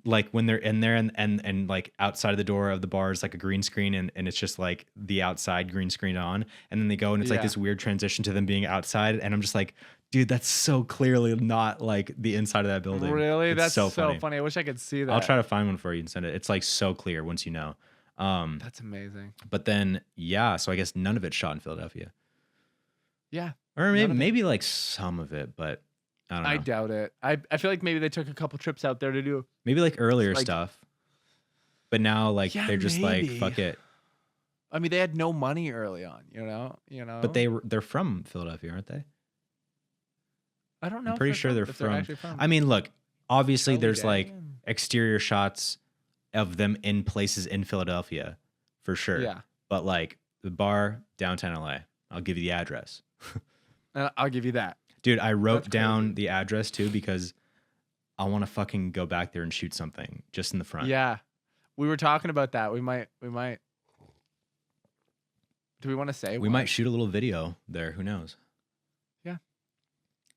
Speaker 1: like when they're in there and like outside of the door of the bar is like a green screen and it's just like the outside green screen on, and then they go and it's like this weird transition to them being outside, and I'm just like, dude, that's so clearly not like the inside of that building.
Speaker 2: Really?
Speaker 1: It's
Speaker 2: that's
Speaker 1: so funny.
Speaker 2: I wish I could see that.
Speaker 1: I'll try to find one for you and send it. It's like so clear once you know.
Speaker 2: That's amazing.
Speaker 1: But then so I guess none of it's shot in Philadelphia.
Speaker 2: Yeah.
Speaker 1: Or maybe like some of it, but I don't know.
Speaker 2: I doubt it. I feel like maybe they took a couple trips out there to do
Speaker 1: maybe like earlier stuff. But now like they're just like fuck it.
Speaker 2: I mean, they had no money early on, you know.
Speaker 1: But they're from Philadelphia, aren't they?
Speaker 2: I don't know.
Speaker 1: I'm pretty sure they're from. I mean, look, obviously there's like exterior shots of them in places in Philadelphia for sure.
Speaker 2: Yeah.
Speaker 1: But like the bar, downtown LA. I'll give you the address.
Speaker 2: I'll give you that.
Speaker 1: Dude, I wrote down the address too because I want to fucking go back there and shoot something just in the front.
Speaker 2: Yeah. We were talking about that. We might. Do we want to say?
Speaker 1: We might shoot a little video there. Who knows?
Speaker 2: Yeah.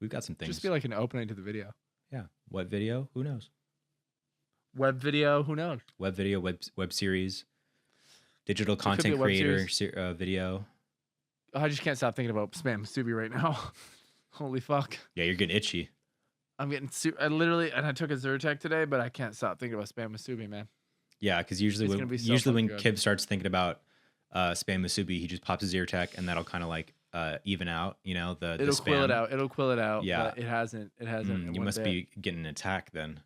Speaker 1: We've got some things.
Speaker 2: Just be like an opening to the video.
Speaker 1: Yeah. What video? Who knows?
Speaker 2: Web video? Who knows?
Speaker 1: Web video, web series, digital content creator video.
Speaker 2: I just can't stop thinking about Spam Musubi right now. Holy fuck.
Speaker 1: Yeah, you're getting itchy.
Speaker 2: I'm getting I took a Zyrtec today, but I can't stop thinking about spam musubi, man.
Speaker 1: Yeah, because usually when Kib starts thinking about spam musubi, he just pops his Zyrtec, and that'll kind of like even out, the spam.
Speaker 2: It'll quill it out.
Speaker 1: Yeah,
Speaker 2: but it hasn't.
Speaker 1: You must be getting an attack then.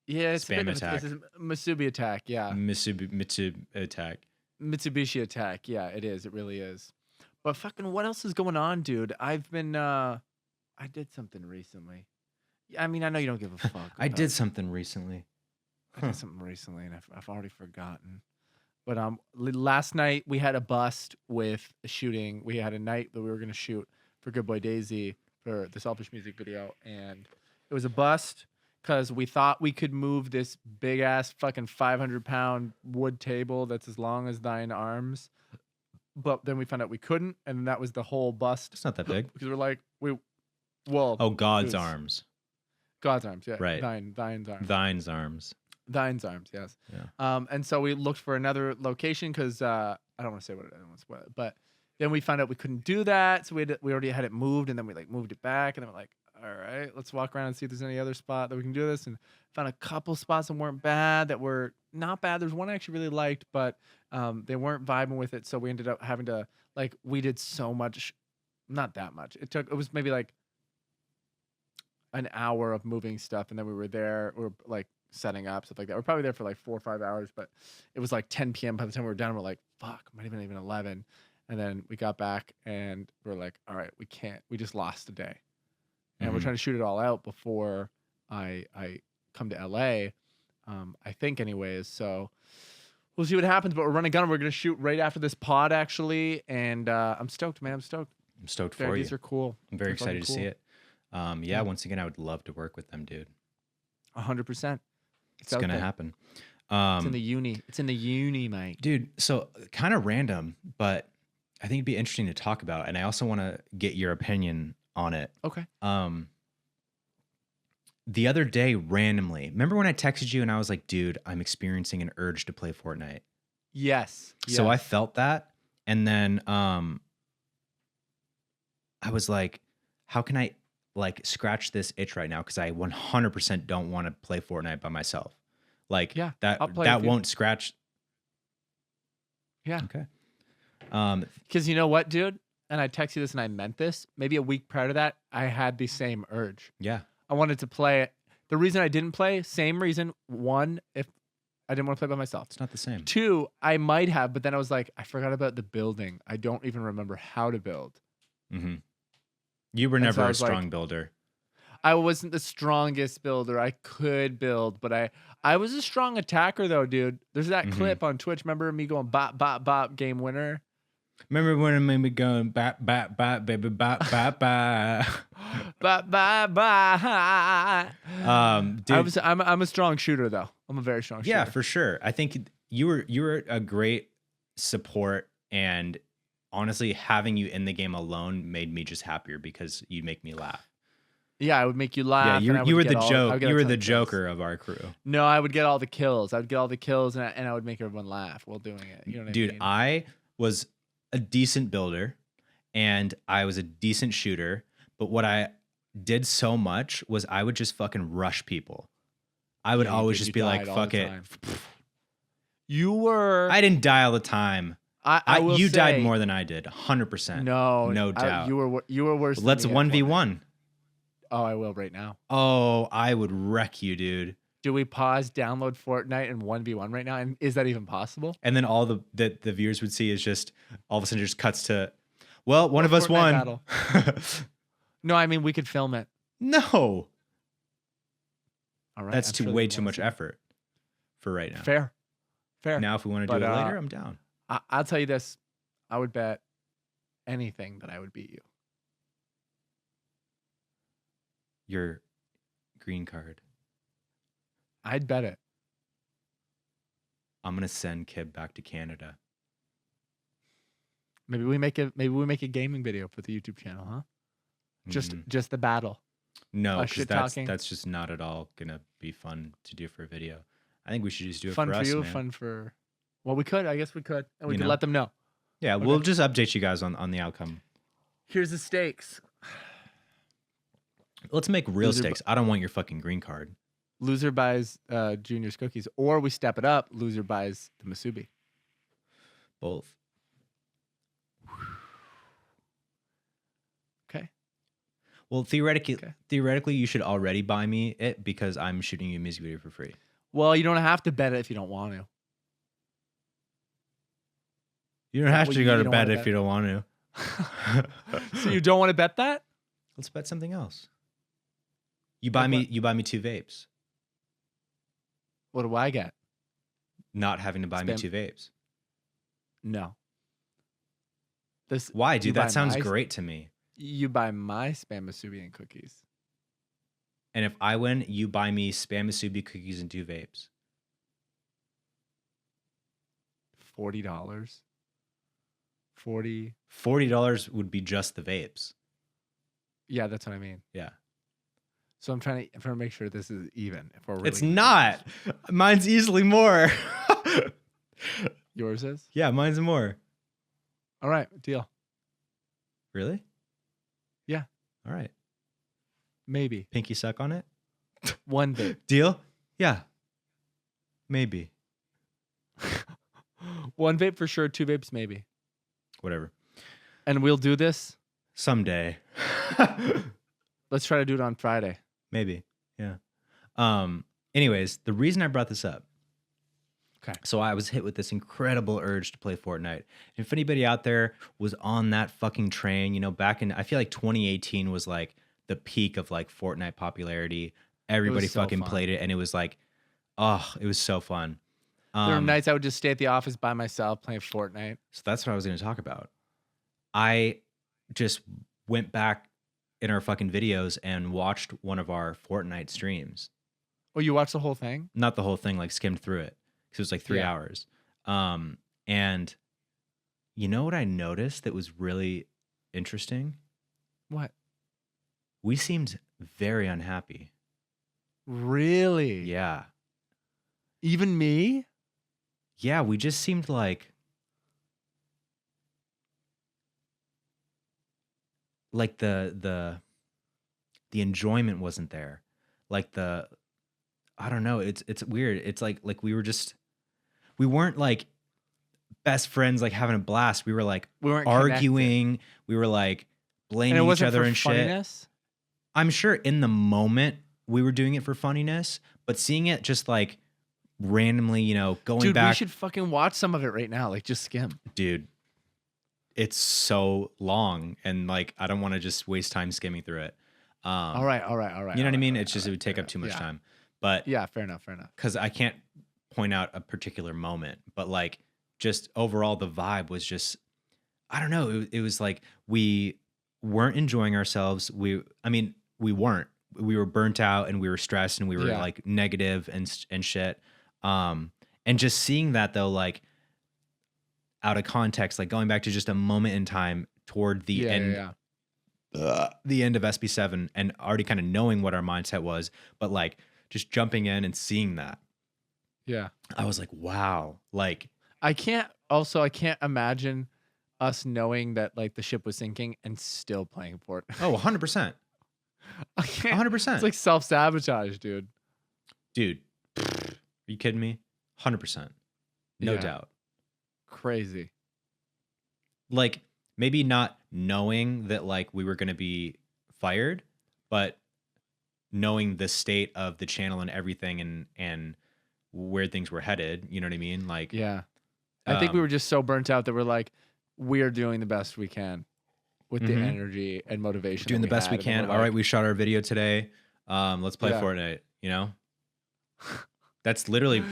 Speaker 2: Yeah, it's spam attack. It's a Musubi attack. Yeah,
Speaker 1: Mitsubishi attack.
Speaker 2: Mitsubishi attack. Yeah, it is. It really is. But fucking, what else is going on, dude? I've been. I did something recently. I mean, I know you don't give a fuck.
Speaker 1: I did something recently.
Speaker 2: I did something recently, and I've already forgotten. But last night we had a bust with a shooting. We had a night that we were gonna shoot for Good Boy Daisy for the Selfish music video, and it was a bust because we thought we could move this big ass fucking 500-pound wood table that's as long as thine arms, but then we found out we couldn't, and that was the whole bust.
Speaker 1: It's not that big
Speaker 2: because we're like
Speaker 1: God's arms.
Speaker 2: God's arms, yeah.
Speaker 1: Right.
Speaker 2: Thine's arms.
Speaker 1: Thine's arms.
Speaker 2: Thine's arms, yes.
Speaker 1: Yeah.
Speaker 2: And so we looked for another location because I don't want to say what it is, but then we found out we couldn't do that, so we already had it moved, and then we like moved it back, and then we're like, all right, let's walk around and see if there's any other spot that we can do this, and found a couple spots that weren't bad, that were not bad. There's one I actually really liked, but they weren't vibing with it, so we ended up having to we did so much, not that much. It was maybe like an hour of moving stuff, and then we were there. We were like setting up stuff like that. We're probably there for like 4 or 5 hours, but it was like 10 p.m. by the time we were done. We're like, fuck, might have been even 11. And then we got back and we're like, all right, we can't. We just lost a day, and we're trying to shoot it all out before I come to LA. I think, anyways. So we'll see what happens. But we're running gun. We're gonna shoot right after this pod, actually, and I'm stoked, man. I'm stoked.
Speaker 1: I'm stoked for you.
Speaker 2: These are cool.
Speaker 1: I'm very excited to see it. Once again, I would love to work with them, dude.
Speaker 2: 100%.
Speaker 1: It's gonna happen.
Speaker 2: It's in the uni. It's in the uni, mate.
Speaker 1: Dude, so kind of random, but I think it'd be interesting to talk about, and I also want to get your opinion on it.
Speaker 2: Okay.
Speaker 1: The other day, randomly, remember when I texted you and I was like, dude, I'm experiencing an urge to play Fortnite?
Speaker 2: Yes.
Speaker 1: So I felt that, and then I was like, how can I scratch this itch right now? Because I 100% don't want to play Fortnite by myself. That won't scratch.
Speaker 2: Yeah.
Speaker 1: Okay.
Speaker 2: Because you know what, dude? And I texted you this and I meant this. Maybe a week prior to that, I had the same urge.
Speaker 1: Yeah.
Speaker 2: I wanted to play it. The reason I didn't play, same reason. One, if I didn't want to play by myself.
Speaker 1: It's not the same.
Speaker 2: Two, I might have, but then I was like, I forgot about the building. I don't even remember how to build.
Speaker 1: Mm-hmm. You were never a strong builder.
Speaker 2: I wasn't the strongest builder. I could build, but I was a strong attacker though, dude. There's that clip on Twitch. Remember me going bop, bop, bop, game winner?
Speaker 1: Remember when I made me going bop, bop, bop, baby, bop, bop, bop.
Speaker 2: Bop, bop, bop.
Speaker 1: Dude,
Speaker 2: I'm a strong shooter though. I'm a very strong shooter.
Speaker 1: Yeah, for sure. I think you were a great support, and honestly, having you in the game alone made me just happier because you make me laugh.
Speaker 2: Yeah, I would make you laugh.
Speaker 1: Yeah, you were the joke. You were the Joker of our crew.
Speaker 2: No, I would get all the kills. I would get all the kills, and I would make everyone laugh while doing it. You know what
Speaker 1: Dude,
Speaker 2: I mean?
Speaker 1: I was a decent builder, and I was a decent shooter. But what I did so much was I would just fucking rush people. I would always just be like, "Fuck it."
Speaker 2: You were.
Speaker 1: I didn't die all the time. You died more than I did, 100%. No doubt.
Speaker 2: You were worse.
Speaker 1: Let's 1v1.
Speaker 2: Oh, I will right now.
Speaker 1: Oh, I would wreck you, dude.
Speaker 2: Do we pause, download Fortnite, and 1v1 right now? And is that even possible?
Speaker 1: And then all the viewers would see is just all of a sudden just cuts to, well, one of us won.
Speaker 2: No, I mean we could film it.
Speaker 1: No.
Speaker 2: All right.
Speaker 1: That's way too much effort for right now.
Speaker 2: Fair.
Speaker 1: Now, if we want to do it later, I'm down.
Speaker 2: I'll tell you this. I would bet anything that I would beat you.
Speaker 1: Your green card.
Speaker 2: I'd bet it.
Speaker 1: I'm gonna send Kib back to Canada.
Speaker 2: Maybe we make a gaming video for the YouTube channel, huh? Just the battle.
Speaker 1: No, because that's just not at all gonna be fun to do for a video. I think we should just do it
Speaker 2: for
Speaker 1: us.
Speaker 2: Fun for you,
Speaker 1: man.
Speaker 2: fun for. Well, we could. I guess we could, and we could let them know.
Speaker 1: Yeah, okay. We'll just update you guys on the outcome.
Speaker 2: Here's the stakes.
Speaker 1: Let's make real stakes. I don't want your fucking green card.
Speaker 2: Loser buys Junior's cookies, or we step it up. Loser buys the Masubi.
Speaker 1: Both.
Speaker 2: Okay.
Speaker 1: Well, theoretically, you should already buy me it because I'm shooting you a music video for free.
Speaker 2: Well, you don't have to bet it if you don't want to.
Speaker 1: You don't have to go to bed if you don't want to.
Speaker 2: So you don't want to bet that?
Speaker 1: Let's bet something else. You buy me 2 vapes.
Speaker 2: What do I get?
Speaker 1: Not having to buy me 2 vapes.
Speaker 2: No.
Speaker 1: Why, dude? That sounds great to me.
Speaker 2: You buy my Spam Masubi and cookies.
Speaker 1: And if I win, you buy me Spam Masubi cookies and 2 vapes.
Speaker 2: $40.
Speaker 1: $40 would be just the vapes.
Speaker 2: Yeah, that's what I mean.
Speaker 1: Yeah.
Speaker 2: So I'm trying to make sure this is even. If we're really
Speaker 1: it's not. Mine's easily more.
Speaker 2: Yours is?
Speaker 1: Yeah, mine's more.
Speaker 2: All right, deal.
Speaker 1: Really?
Speaker 2: Yeah.
Speaker 1: All right.
Speaker 2: Maybe.
Speaker 1: Pinky suck on it?
Speaker 2: One vape.
Speaker 1: Deal? Yeah. Maybe.
Speaker 2: 1 vape for sure, 2 vapes maybe.
Speaker 1: Whatever.
Speaker 2: And we'll do this
Speaker 1: someday.
Speaker 2: Let's try to do it on Friday.
Speaker 1: Maybe. Yeah. Anyways, the reason I brought this up.
Speaker 2: Okay.
Speaker 1: So I was hit with this incredible urge to play Fortnite. If anybody out there was on that fucking train, you know, back in, I feel like 2018 was like the peak of like Fortnite popularity. Everybody fucking played it. And it was like, oh, it was so fun.
Speaker 2: There were nights I would just stay at the office by myself playing Fortnite.
Speaker 1: So that's what I was going to talk about. I just went back in our fucking videos and watched one of our Fortnite streams.
Speaker 2: Oh, you watched the whole thing?
Speaker 1: Not the whole thing, like skimmed through it. Because it was like 3 hours. And you know what I noticed that was really interesting?
Speaker 2: What?
Speaker 1: We seemed very unhappy.
Speaker 2: Really?
Speaker 1: Yeah.
Speaker 2: Even me?
Speaker 1: Yeah, we just seemed like the enjoyment wasn't there. Like I don't know, it's weird. It's like we weren't like best friends like having a blast. We were like arguing. Connected. We were like blaming each other and funniness? Shit. I'm sure in the moment we were doing it for funniness, but seeing it just like randomly, you know, going back.
Speaker 2: Dude, we should fucking watch some of it right now. Like, just skim.
Speaker 1: Dude, it's so long, and like I don't want to just waste time skimming through it.
Speaker 2: All right.
Speaker 1: You know what I mean? It's just it would take up too much time. But
Speaker 2: yeah, fair enough.
Speaker 1: Because I can't point out a particular moment, but like just overall the vibe was just, I don't know. It was like we weren't enjoying ourselves. We weren't. We were burnt out and we were stressed and we were like negative and shit. And just seeing that though, like out of context, like going back to just a moment in time toward the end. The end of SB7 and already kind of knowing what our mindset was, but like just jumping in and seeing that.
Speaker 2: Yeah.
Speaker 1: I was like, wow. Like
Speaker 2: I can't imagine us knowing that like the ship was sinking and still playing Fortnite.
Speaker 1: Oh, 100%.
Speaker 2: I can't.
Speaker 1: 100%.
Speaker 2: It's like self-sabotage, dude.
Speaker 1: Dude, are you kidding me? 100%. No doubt.
Speaker 2: Crazy.
Speaker 1: Like maybe not knowing that like we were going to be fired, but knowing the state of the channel and everything and where things were headed, you know what I mean? Like,
Speaker 2: yeah, I think we were just so burnt out that we're like, we're doing the best we can with the energy and motivation.
Speaker 1: Doing the best we can. All right, we shot our video today. Let's play Fortnite, you know? That's literally.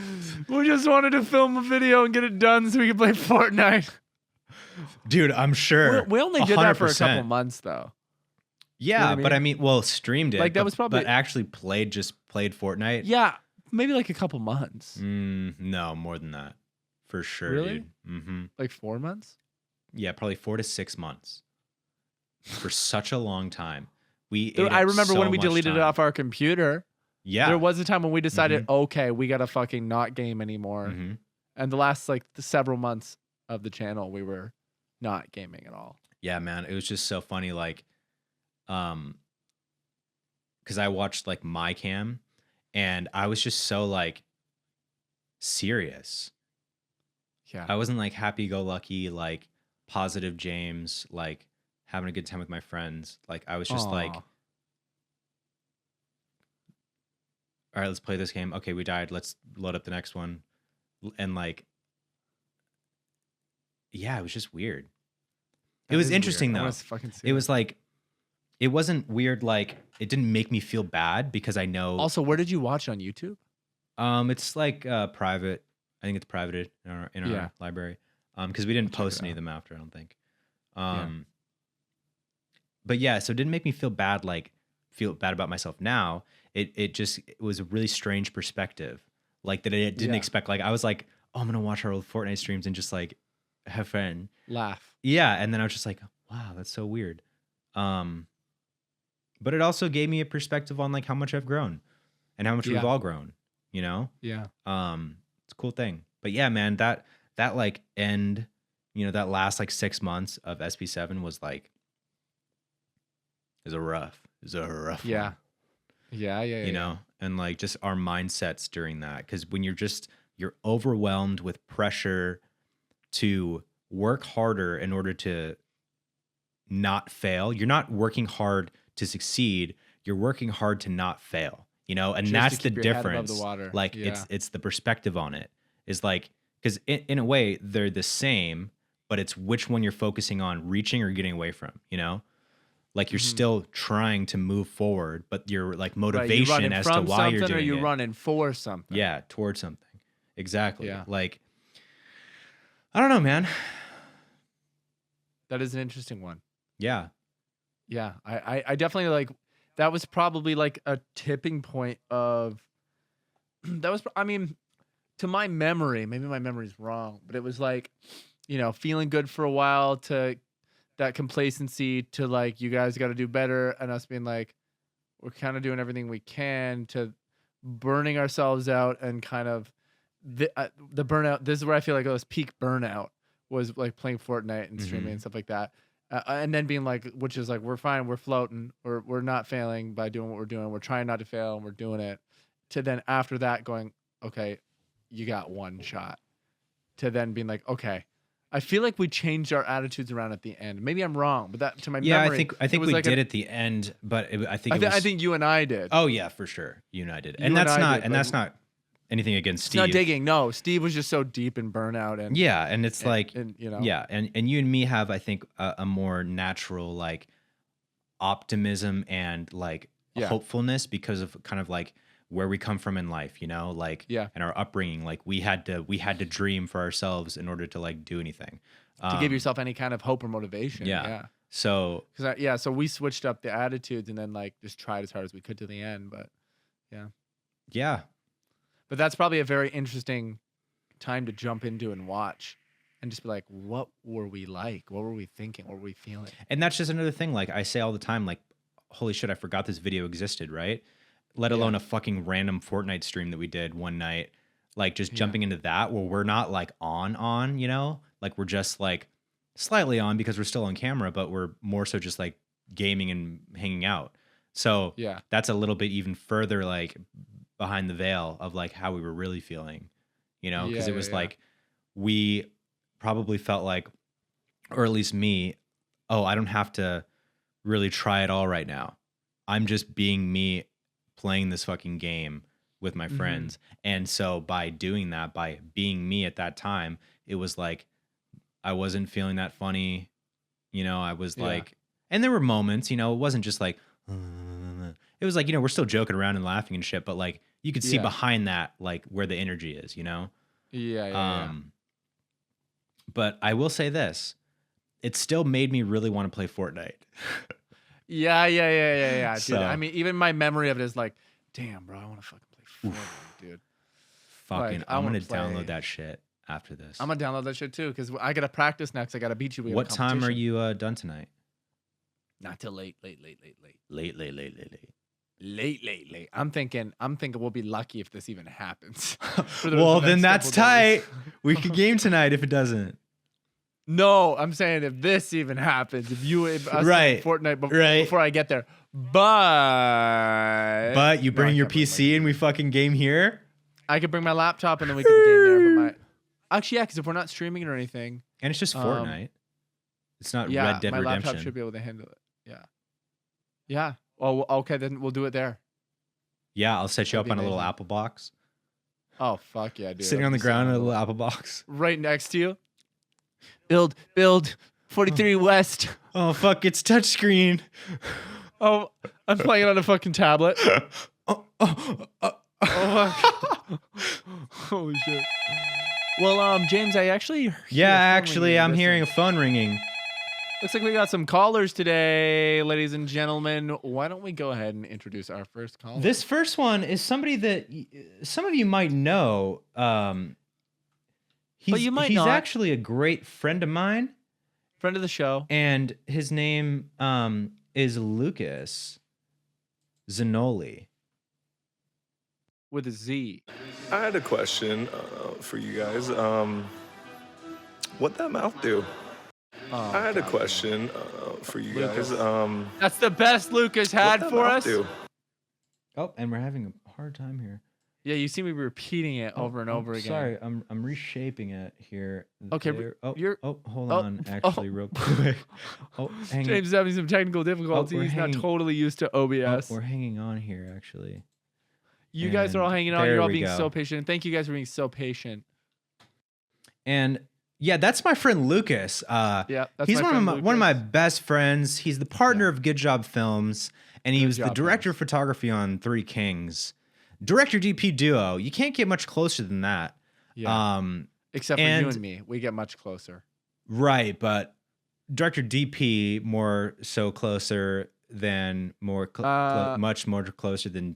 Speaker 2: We just wanted to film a video and get it done so we could play Fortnite.
Speaker 1: Dude, I'm sure.
Speaker 2: We only did 100%. That for a couple months, though.
Speaker 1: Yeah, you know but I mean, well, streamed it.
Speaker 2: Like that was probably.
Speaker 1: But actually played Fortnite.
Speaker 2: Yeah, maybe like a couple months.
Speaker 1: No, more than that, for sure.
Speaker 2: Really?
Speaker 1: Dude. Mm-hmm.
Speaker 2: Like 4 months?
Speaker 1: Yeah, probably 4 to 6 months. For such a long time.
Speaker 2: I remember when we deleted it off our computer.
Speaker 1: Yeah,
Speaker 2: there was a time when we decided, okay, we gotta fucking not game anymore. And the last like several months of the channel, we were not gaming at all.
Speaker 1: Yeah, man, it was just so funny. Like, because I watched like my cam, and I was just so like serious.
Speaker 2: Yeah.
Speaker 1: I wasn't like happy go lucky, like positive James, like having a good time with my friends. Like I was just like, all right, let's play this game. Okay, we died. Let's load up the next one. And like, yeah, it was just weird. It was interesting though. It was like, it wasn't weird. Like it didn't make me feel bad because I know.
Speaker 2: Also, where did you watch it on YouTube?
Speaker 1: It's like private. I think it's privated in our library. Because we didn't post any of them after, I don't think. But yeah, so it didn't make me feel bad about myself now. It was a really strange perspective. Like that I didn't expect. Like I was like, oh, I'm gonna watch our old Fortnite streams and just like have fun.
Speaker 2: Laugh.
Speaker 1: Yeah. And then I was just like, wow, that's so weird. But it also gave me a perspective on like how much I've grown and how much we've all grown, you know?
Speaker 2: Yeah.
Speaker 1: It's a cool thing. But yeah, man, that like end, you know, that last like 6 months of SP7 was like, it was a rough one.
Speaker 2: Yeah.
Speaker 1: You know, and like just our mindsets during that. Cause when you're overwhelmed with pressure to work harder in order to not fail. You're not working hard to succeed. You're working hard to not fail, you know? And that's the difference. Like it's the perspective on it is like, because in a way they're the same, but it's which one you're focusing on reaching or getting away from, you know? Like you're still trying to move forward, but your like motivation as to why you're doing it.
Speaker 2: Or you're running for something.
Speaker 1: Yeah, towards something. Exactly. Yeah. Like, I don't know, man.
Speaker 2: That is an interesting one.
Speaker 1: Yeah.
Speaker 2: Yeah. I definitely like, that was probably like a tipping point of, that was, I mean, to my memory, maybe my memory's wrong, but it was like, you know, feeling good for a while to that complacency to like, you guys got to do better. And us being like, we're kind of doing everything we can to burning ourselves out and kind of the burnout. This is where I feel like it was peak burnout was like playing Fortnite and streaming and stuff like that. And then being like, which is like, we're fine. We're floating. We're not failing by doing what we're doing. We're trying not to fail and we're doing it. To then after that going, okay, you got one shot. To then being like, okay, I feel like we changed our attitudes around at the end. Maybe I'm wrong, but that to my memory,
Speaker 1: I think we like did at the end, but I think
Speaker 2: you and I did.
Speaker 1: Oh yeah, for sure, you and I did, and that's not anything against Steve.
Speaker 2: It's not digging. No, Steve was just so deep in burnout, and
Speaker 1: and it's like,
Speaker 2: you know,
Speaker 1: and you and me have, I think, a more natural like optimism and like hopefulness because of kind of like where we come from in life, you know, like, and our upbringing, like we had to dream for ourselves in order to like do anything,
Speaker 2: to give yourself any kind of hope or motivation.
Speaker 1: So,
Speaker 2: so we switched up the attitudes and then like just tried as hard as we could to the end, but but that's probably a very interesting time to jump into and watch and just be like, what were we like? What were we thinking? What were we feeling?
Speaker 1: And that's just another thing. Like I say all the time, like, holy shit, I forgot this video existed, right? Let alone a fucking random Fortnite stream that we did one night, like just jumping into that where we're not like on, you know, like we're just like slightly on because we're still on camera, but we're more so just like gaming and hanging out. So that's a little bit even further like behind the veil of like how we were really feeling, you know, because it was like we probably felt like, or at least me, oh, I don't have to really try it all right now. I'm just being me, playing this fucking game with my friends. And so by doing that, by being me at that time, it was like, I wasn't feeling that funny. You know, I was like, and there were moments, you know, it wasn't just like, it was like, you know, we're still joking around and laughing and shit, but like you could see behind that, like where the energy is, you know? But I will say this, it still made me really want to play Fortnite.
Speaker 2: Yeah. Dude, I mean, even my memory of it is like, damn, bro, I want to fucking play Fortnite, dude.
Speaker 1: Fucking, like, I'm going to download that shit after this.
Speaker 2: I'm going to download that shit too, because I got to practice next. I got to beat you.
Speaker 1: What time are you done tonight?
Speaker 2: Not till late.
Speaker 1: Late.
Speaker 2: I'm thinking we'll be lucky if this even happens.
Speaker 1: Well, then that's tight. We could game tonight if it doesn't.
Speaker 2: No, I'm saying if this even happens, if us Fortnite before I get there. But
Speaker 1: you bring your PC and we fucking game here.
Speaker 2: I could bring my laptop and then we could game there. But actually, yeah, because if we're not streaming it or anything,
Speaker 1: and it's just Fortnite. It's not Red Dead Redemption.
Speaker 2: My laptop should be able to handle it. Yeah. Yeah. Oh, okay. Then we'll do it there.
Speaker 1: Yeah, I'll set you up on a little Apple box.
Speaker 2: Oh, fuck yeah, dude.
Speaker 1: Sitting on the ground in a little Apple box.
Speaker 2: Right next to you. Build 43 West.
Speaker 1: Oh, fuck, it's touchscreen.
Speaker 2: Oh, I'm playing it on a fucking tablet. Holy shit. Well, James, I actually
Speaker 1: I'm hearing a phone ringing.
Speaker 2: Looks like we got some callers today, ladies and gentlemen. Why don't we go ahead and introduce our first caller?
Speaker 1: This first one is somebody that some of you might know. He's not. Actually a great friend of mine.
Speaker 2: Friend of the show.
Speaker 1: And his name is Lucas Zanoli.
Speaker 2: With a Z.
Speaker 3: I had a question for you guys. What'd that mouth do? I had a question for you
Speaker 2: Lucas.
Speaker 3: guys.
Speaker 2: That's the best Lucas had for us.
Speaker 3: Do?
Speaker 1: Oh, and we're having a hard time here.
Speaker 2: Yeah, you see me repeating it over and over again.
Speaker 1: Sorry, I'm reshaping it here.
Speaker 2: Okay,
Speaker 1: hold on, actually, real quick.
Speaker 2: James is having some technical difficulties. He's not totally used to OBS.
Speaker 1: We're hanging on here, actually.
Speaker 2: You guys are all hanging on. You're all being so patient. Thank you guys for being so patient.
Speaker 1: And yeah, that's my friend Lucas. He's one of my best friends. He's the partner of Good Job Films, and he was the director of photography on Three Kings. Director DP duo. You can't get much closer than that.
Speaker 2: Yeah. Except for you and me, we get much closer.
Speaker 1: Right, but director DP more so closer than much more closer than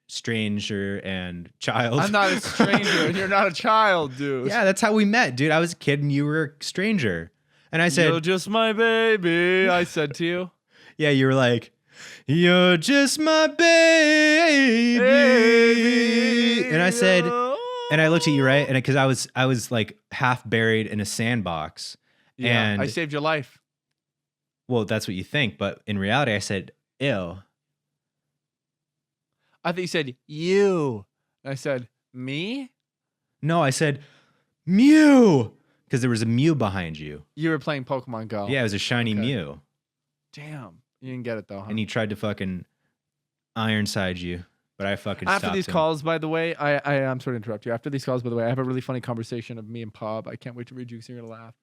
Speaker 1: stranger and child.
Speaker 2: I'm not a stranger and you're not a child, dude.
Speaker 1: Yeah, that's how we met, dude. I was a kid and you were a stranger. And I said,
Speaker 2: "You're just my baby," I said to you.
Speaker 1: Yeah, you were like, "You're just my baby." And I said, and I looked at you, right? And because I was like half buried in a sandbox.
Speaker 2: Yeah,
Speaker 1: and
Speaker 2: I saved your life.
Speaker 1: Well, that's what you think. But in reality, I said, "Ew."
Speaker 2: I thought you said you. I said me.
Speaker 1: No, I said Mew because there was a Mew behind you.
Speaker 2: You were playing Pokemon Go.
Speaker 1: Yeah, it was a shiny Mew.
Speaker 2: Damn, you didn't get it though. Huh?
Speaker 1: And he tried to fucking ironside you, but I fucking
Speaker 2: after
Speaker 1: stopped
Speaker 2: these
Speaker 1: him.
Speaker 2: Calls, by the way, I'm sorry to interrupt you. After these calls, by the way, I have a really funny conversation of me and Pob. I can't wait to read you because you're gonna laugh.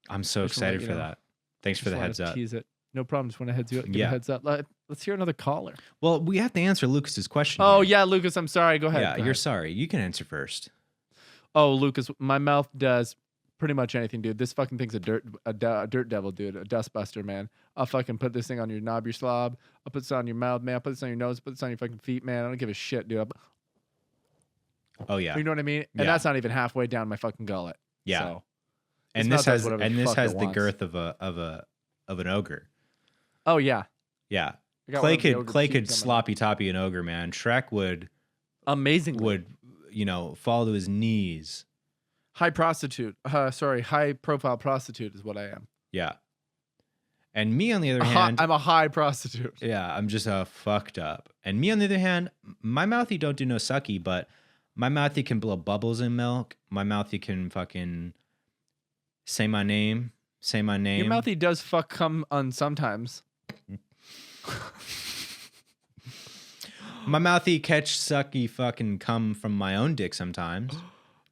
Speaker 1: I'm so excited for that. Thanks for the heads up.
Speaker 2: Tease it. No problem. Just want to give a heads up. Let's hear another caller.
Speaker 1: Well, we have to answer Lucas's question.
Speaker 2: Oh, yeah, Lucas, I'm sorry. Go ahead.
Speaker 1: Yeah, you're sorry. You can answer first.
Speaker 2: Oh, Lucas, my mouth does pretty much anything, dude. This fucking thing's a dirt devil, dude. A dust buster, man. I'll fucking put this thing on your knob, your slob. I'll put this on your mouth, man. I'll put this on your nose. Put this on your fucking feet, man. I don't give a shit, dude.
Speaker 1: Oh, yeah.
Speaker 2: You know what I mean? And that's not even halfway down my fucking gullet.
Speaker 1: Yeah.
Speaker 2: So,
Speaker 1: and this has the girth of an ogre.
Speaker 2: Oh yeah,
Speaker 1: yeah. Clay could sloppy toppy an ogre, man. Shrek would
Speaker 2: amazingly
Speaker 1: fall to his knees.
Speaker 2: High profile prostitute is what I am.
Speaker 1: Yeah. And me on the other hand,
Speaker 2: I'm a high prostitute.
Speaker 1: Yeah, I'm just fucked up. And me on the other hand, my mouthy don't do no sucky, but my mouthy can blow bubbles in milk. My mouthy can fucking say my name. Your
Speaker 2: mouthy does come on sometimes.
Speaker 1: My mouthy catch sucky fucking come from my own dick sometimes.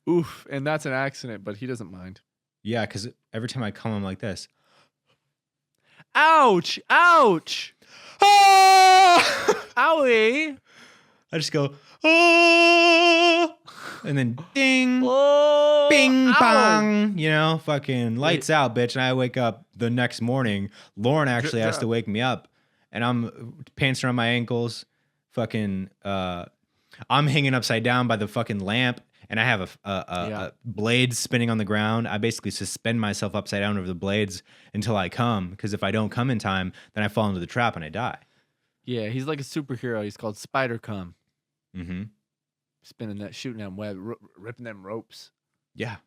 Speaker 2: Oof, and that's an accident, but he doesn't mind.
Speaker 1: Yeah, because every time I come, I'm like this.
Speaker 2: Ouch! Ouch! Ah! Owie!
Speaker 1: I just go, oh, and then ding, bing, bong, fucking lights out, bitch. And I wake up the next morning. Lauren actually has to wake me up, and I'm pants around my ankles. Fucking, I'm hanging upside down by the fucking lamp, and I have a blade spinning on the ground. I basically suspend myself upside down over the blades until I come, because if I don't come in time, then I fall into the trap and I die.
Speaker 2: Yeah, he's like a superhero. He's called Spider Cum.
Speaker 1: Mm-hmm.
Speaker 2: Shooting them web, ripping them ropes.
Speaker 1: Yeah.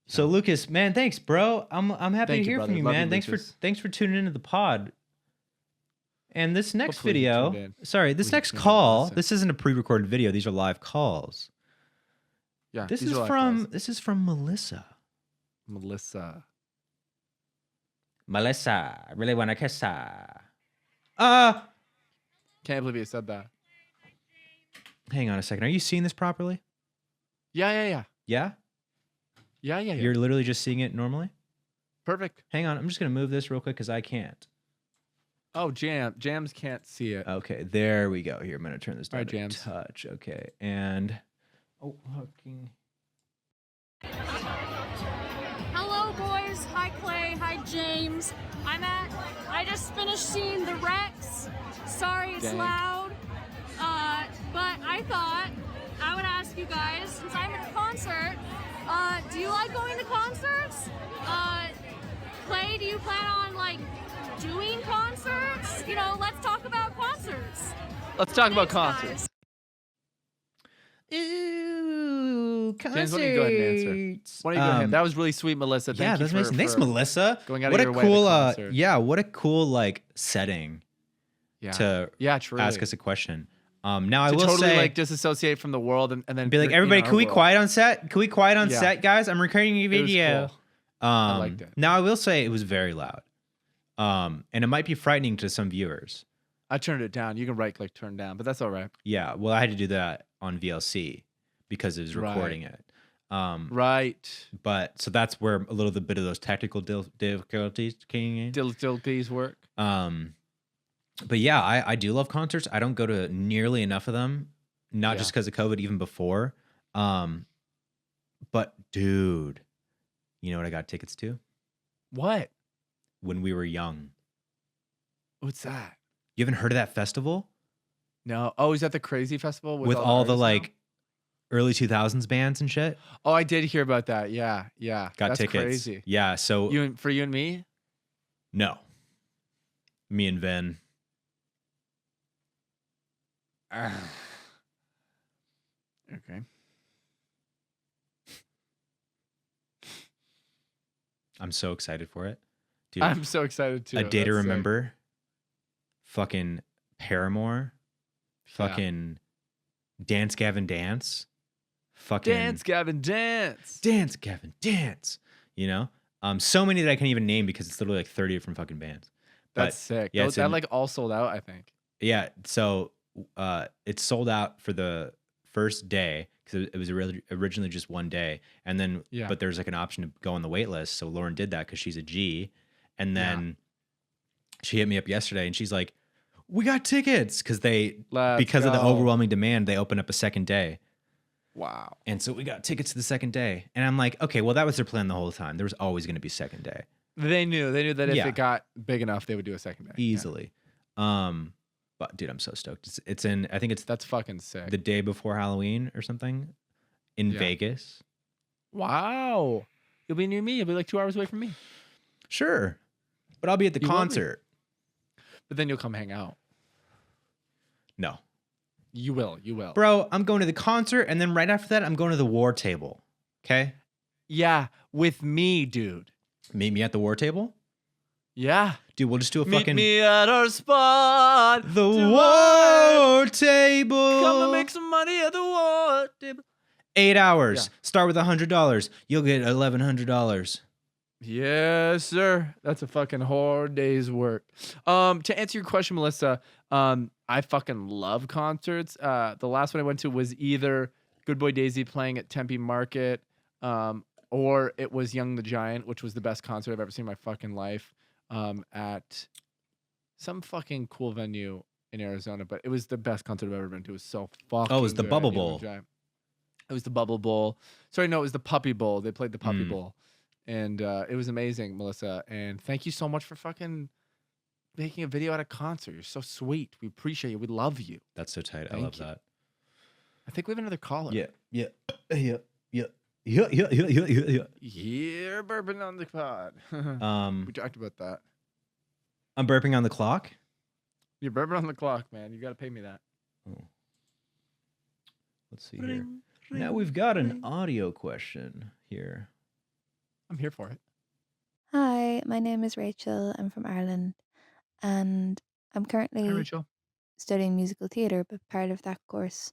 Speaker 1: So Lucas, man, thanks, bro. I'm happy to hear from you, man. Thanks for tuning into the pod. And this next
Speaker 2: Hopefully he tuned
Speaker 1: video,
Speaker 2: in.
Speaker 1: sorry, this
Speaker 2: Hopefully he
Speaker 1: next
Speaker 2: tuned in to
Speaker 1: call,
Speaker 2: listen.
Speaker 1: this isn't a pre-recorded video. These are live calls.
Speaker 2: Yeah,
Speaker 1: This
Speaker 2: these
Speaker 1: is
Speaker 2: are live
Speaker 1: from
Speaker 2: calls.
Speaker 1: this is from Melissa.
Speaker 2: Melissa.
Speaker 1: Melissa, I really want to kiss her.
Speaker 2: Can't believe you said that.
Speaker 1: Hang on a second. Are you seeing this properly?
Speaker 2: Yeah.
Speaker 1: Yeah?
Speaker 2: Yeah.
Speaker 1: You're literally just seeing it normally?
Speaker 2: Perfect.
Speaker 1: Hang on. I'm just going to move this real quick because I can't.
Speaker 2: Oh, Jams can't see it.
Speaker 1: Okay, there we go. Here, I'm going to turn this down
Speaker 2: All right,
Speaker 1: to
Speaker 2: Jams.
Speaker 1: touch. Okay, and... Oh, fucking...
Speaker 4: Hello, boys. Hi, Clay. Hi, James. I just finished seeing the Rex. Sorry it's
Speaker 2: Dang.
Speaker 4: loud. But I thought I would ask you guys, since I'm at a concert, do you like going to concerts? Clay, do you plan on, like, doing concerts? You know, let's talk about concerts.
Speaker 2: Let's talk about
Speaker 4: Thanks,
Speaker 2: concerts.
Speaker 4: guys.
Speaker 1: Ooh, concerts.
Speaker 2: James, why don't you go ahead and answer? Why don't you go ahead? That was really sweet, Melissa.
Speaker 1: Yeah,
Speaker 2: Thank you
Speaker 1: that's amazing. Thanks,
Speaker 2: for
Speaker 1: Melissa.
Speaker 2: going out of
Speaker 1: What a
Speaker 2: your way to
Speaker 1: cool,
Speaker 2: concert.
Speaker 1: yeah, what a cool, like, setting
Speaker 2: Yeah.
Speaker 1: to
Speaker 2: truly.
Speaker 1: ask us a question. Now, I
Speaker 2: to
Speaker 1: will
Speaker 2: totally
Speaker 1: say...
Speaker 2: like disassociate from the world and then
Speaker 1: be like,
Speaker 2: be in
Speaker 1: everybody,
Speaker 2: our
Speaker 1: can we
Speaker 2: world.
Speaker 1: quiet on set? Can we quiet on
Speaker 2: Yeah.
Speaker 1: set, guys? I'm recording a
Speaker 2: It was
Speaker 1: video.
Speaker 2: cool. I liked it.
Speaker 1: Now, I will say it was very loud. And it might be frightening to some viewers.
Speaker 2: I turned it down. You can right click turn down, but that's all right.
Speaker 1: Yeah, well, I had to do that on VLC because it was
Speaker 2: Right.
Speaker 1: recording it.
Speaker 2: Right.
Speaker 1: But so that's where a little bit of those technical difficulties came in.
Speaker 2: Difficulties work.
Speaker 1: But yeah, I do love concerts. I don't go to nearly enough of them, not just because of COVID, even before. But dude, you know what I got tickets to?
Speaker 2: What?
Speaker 1: When we were young.
Speaker 2: What's that?
Speaker 1: You haven't heard of that festival?
Speaker 2: No. Oh, is that the Crazy Festival
Speaker 1: With all the
Speaker 2: artists now?
Speaker 1: like early 2000s bands and shit?
Speaker 2: Oh, I did hear about that. Yeah.
Speaker 1: Got
Speaker 2: That's
Speaker 1: tickets.
Speaker 2: crazy.
Speaker 1: Yeah, so
Speaker 2: For you and me?
Speaker 1: no. Me and Vin.
Speaker 2: Okay.
Speaker 1: I'm so excited for it. Dude,
Speaker 2: I'm so excited too.
Speaker 1: A Day to
Speaker 2: That's sick.
Speaker 1: Remember. Fucking Paramore. Fucking Dance Gavin Dance. Fucking
Speaker 2: Dance, Gavin, dance.
Speaker 1: Dance Gavin Dance. You know? So many that I can't even name because it's literally like 30 different fucking bands.
Speaker 2: That's
Speaker 1: But,
Speaker 2: sick.
Speaker 1: yeah,
Speaker 2: Those-
Speaker 1: it's
Speaker 2: that
Speaker 1: in-
Speaker 2: like all sold out, I think.
Speaker 1: Yeah, so it's sold out for the first day because it was originally just one day, and then
Speaker 2: Yeah.
Speaker 1: but there's like an option to go on the wait list. So Lauren did that because she's a G, and then she hit me up yesterday and she's like, "We got tickets," because because of the overwhelming demand, they opened up a second day,
Speaker 2: Wow.
Speaker 1: and so we got tickets to the second day. And I'm like, okay, well that was their plan the whole time. There was always going to be second day
Speaker 2: They knew that if
Speaker 1: Yeah.
Speaker 2: it got big enough, they would do a second day. Yeah.
Speaker 1: easily. But dude, I'm so stoked. It's in. I think it's
Speaker 2: That's fucking sick.
Speaker 1: the day before Halloween or something in
Speaker 2: Yeah.
Speaker 1: Vegas.
Speaker 2: Wow. You'll be near me. You'll be like 2 hours away from me.
Speaker 1: Sure. But I'll be at the
Speaker 2: You will be.
Speaker 1: concert.
Speaker 2: But then you'll come hang out.
Speaker 1: No.
Speaker 2: You will.
Speaker 1: Bro, I'm going to the concert and then right after that, I'm going to the war table. Okay?
Speaker 2: Yeah, with me, dude.
Speaker 1: Meet me at the war table?
Speaker 2: Yeah.
Speaker 1: Dude, we'll just do a
Speaker 2: Meet
Speaker 1: fucking
Speaker 2: me at our spot.
Speaker 1: the
Speaker 2: tonight.
Speaker 1: war table.
Speaker 2: Come and make some money at the war table.
Speaker 1: 8 hours.
Speaker 2: Yeah.
Speaker 1: Start with $100. You'll get $1,100.
Speaker 2: Yes, sir. That's a fucking hard day's work. To answer your question, Melissa, I fucking love concerts. The last one I went to was either Good Boy Daisy playing at Tempe Market, or it was Young the Giant, which was the best concert I've ever seen in my fucking life, at some fucking cool venue in Arizona. But it was the best concert I've ever been to. It was so fucking
Speaker 1: Oh, it was the
Speaker 2: good.
Speaker 1: Bubble
Speaker 2: Young the
Speaker 1: Bowl.
Speaker 2: Giant. It was the Bubble Bowl. Sorry, no, it was the Puppy Bowl. They played the Puppy
Speaker 1: Mm.
Speaker 2: Bowl. And it was amazing, Melissa. And thank you so much for fucking making a video at a concert. You're so sweet. We appreciate you. We love you.
Speaker 1: That's so tight. I
Speaker 2: Thank
Speaker 1: love
Speaker 2: you.
Speaker 1: that.
Speaker 2: I think we have another caller.
Speaker 1: Yeah.
Speaker 2: You're burping on the pod. We talked about that.
Speaker 1: I'm burping on the clock.
Speaker 2: You're burping on the clock, man. You got to pay me that.
Speaker 1: Oh. Let's see here. Now we've got an audio question here.
Speaker 2: I'm here for it.
Speaker 5: Hi, my name is Rachel. I'm from Ireland. And I'm
Speaker 2: Hi,
Speaker 5: currently
Speaker 2: Rachel.
Speaker 5: studying musical theatre, but part of that course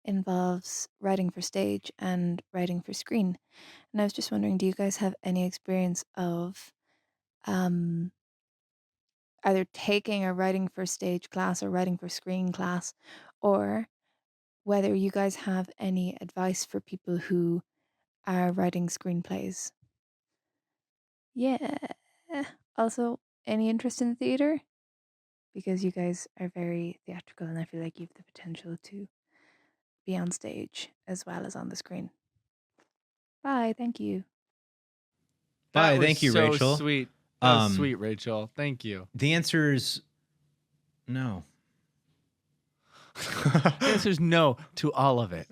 Speaker 5: involves writing for stage and writing for screen. And I was just wondering, do you guys have any experience of um, either taking a writing for stage class or writing for screen class, or whether you guys have any advice for people who are writing screenplays? Yeah. Also, any interest in theatre? Because you guys are very theatrical, and I feel like you have the potential to be on stage as well as on the screen. Bye. Thank you.
Speaker 2: That
Speaker 1: Bye.
Speaker 2: was
Speaker 1: Thank you,
Speaker 2: so
Speaker 1: Rachel.
Speaker 2: sweet. That was sweet, Rachel. Thank you.
Speaker 1: The answer is no.
Speaker 2: The answer is no to all of it.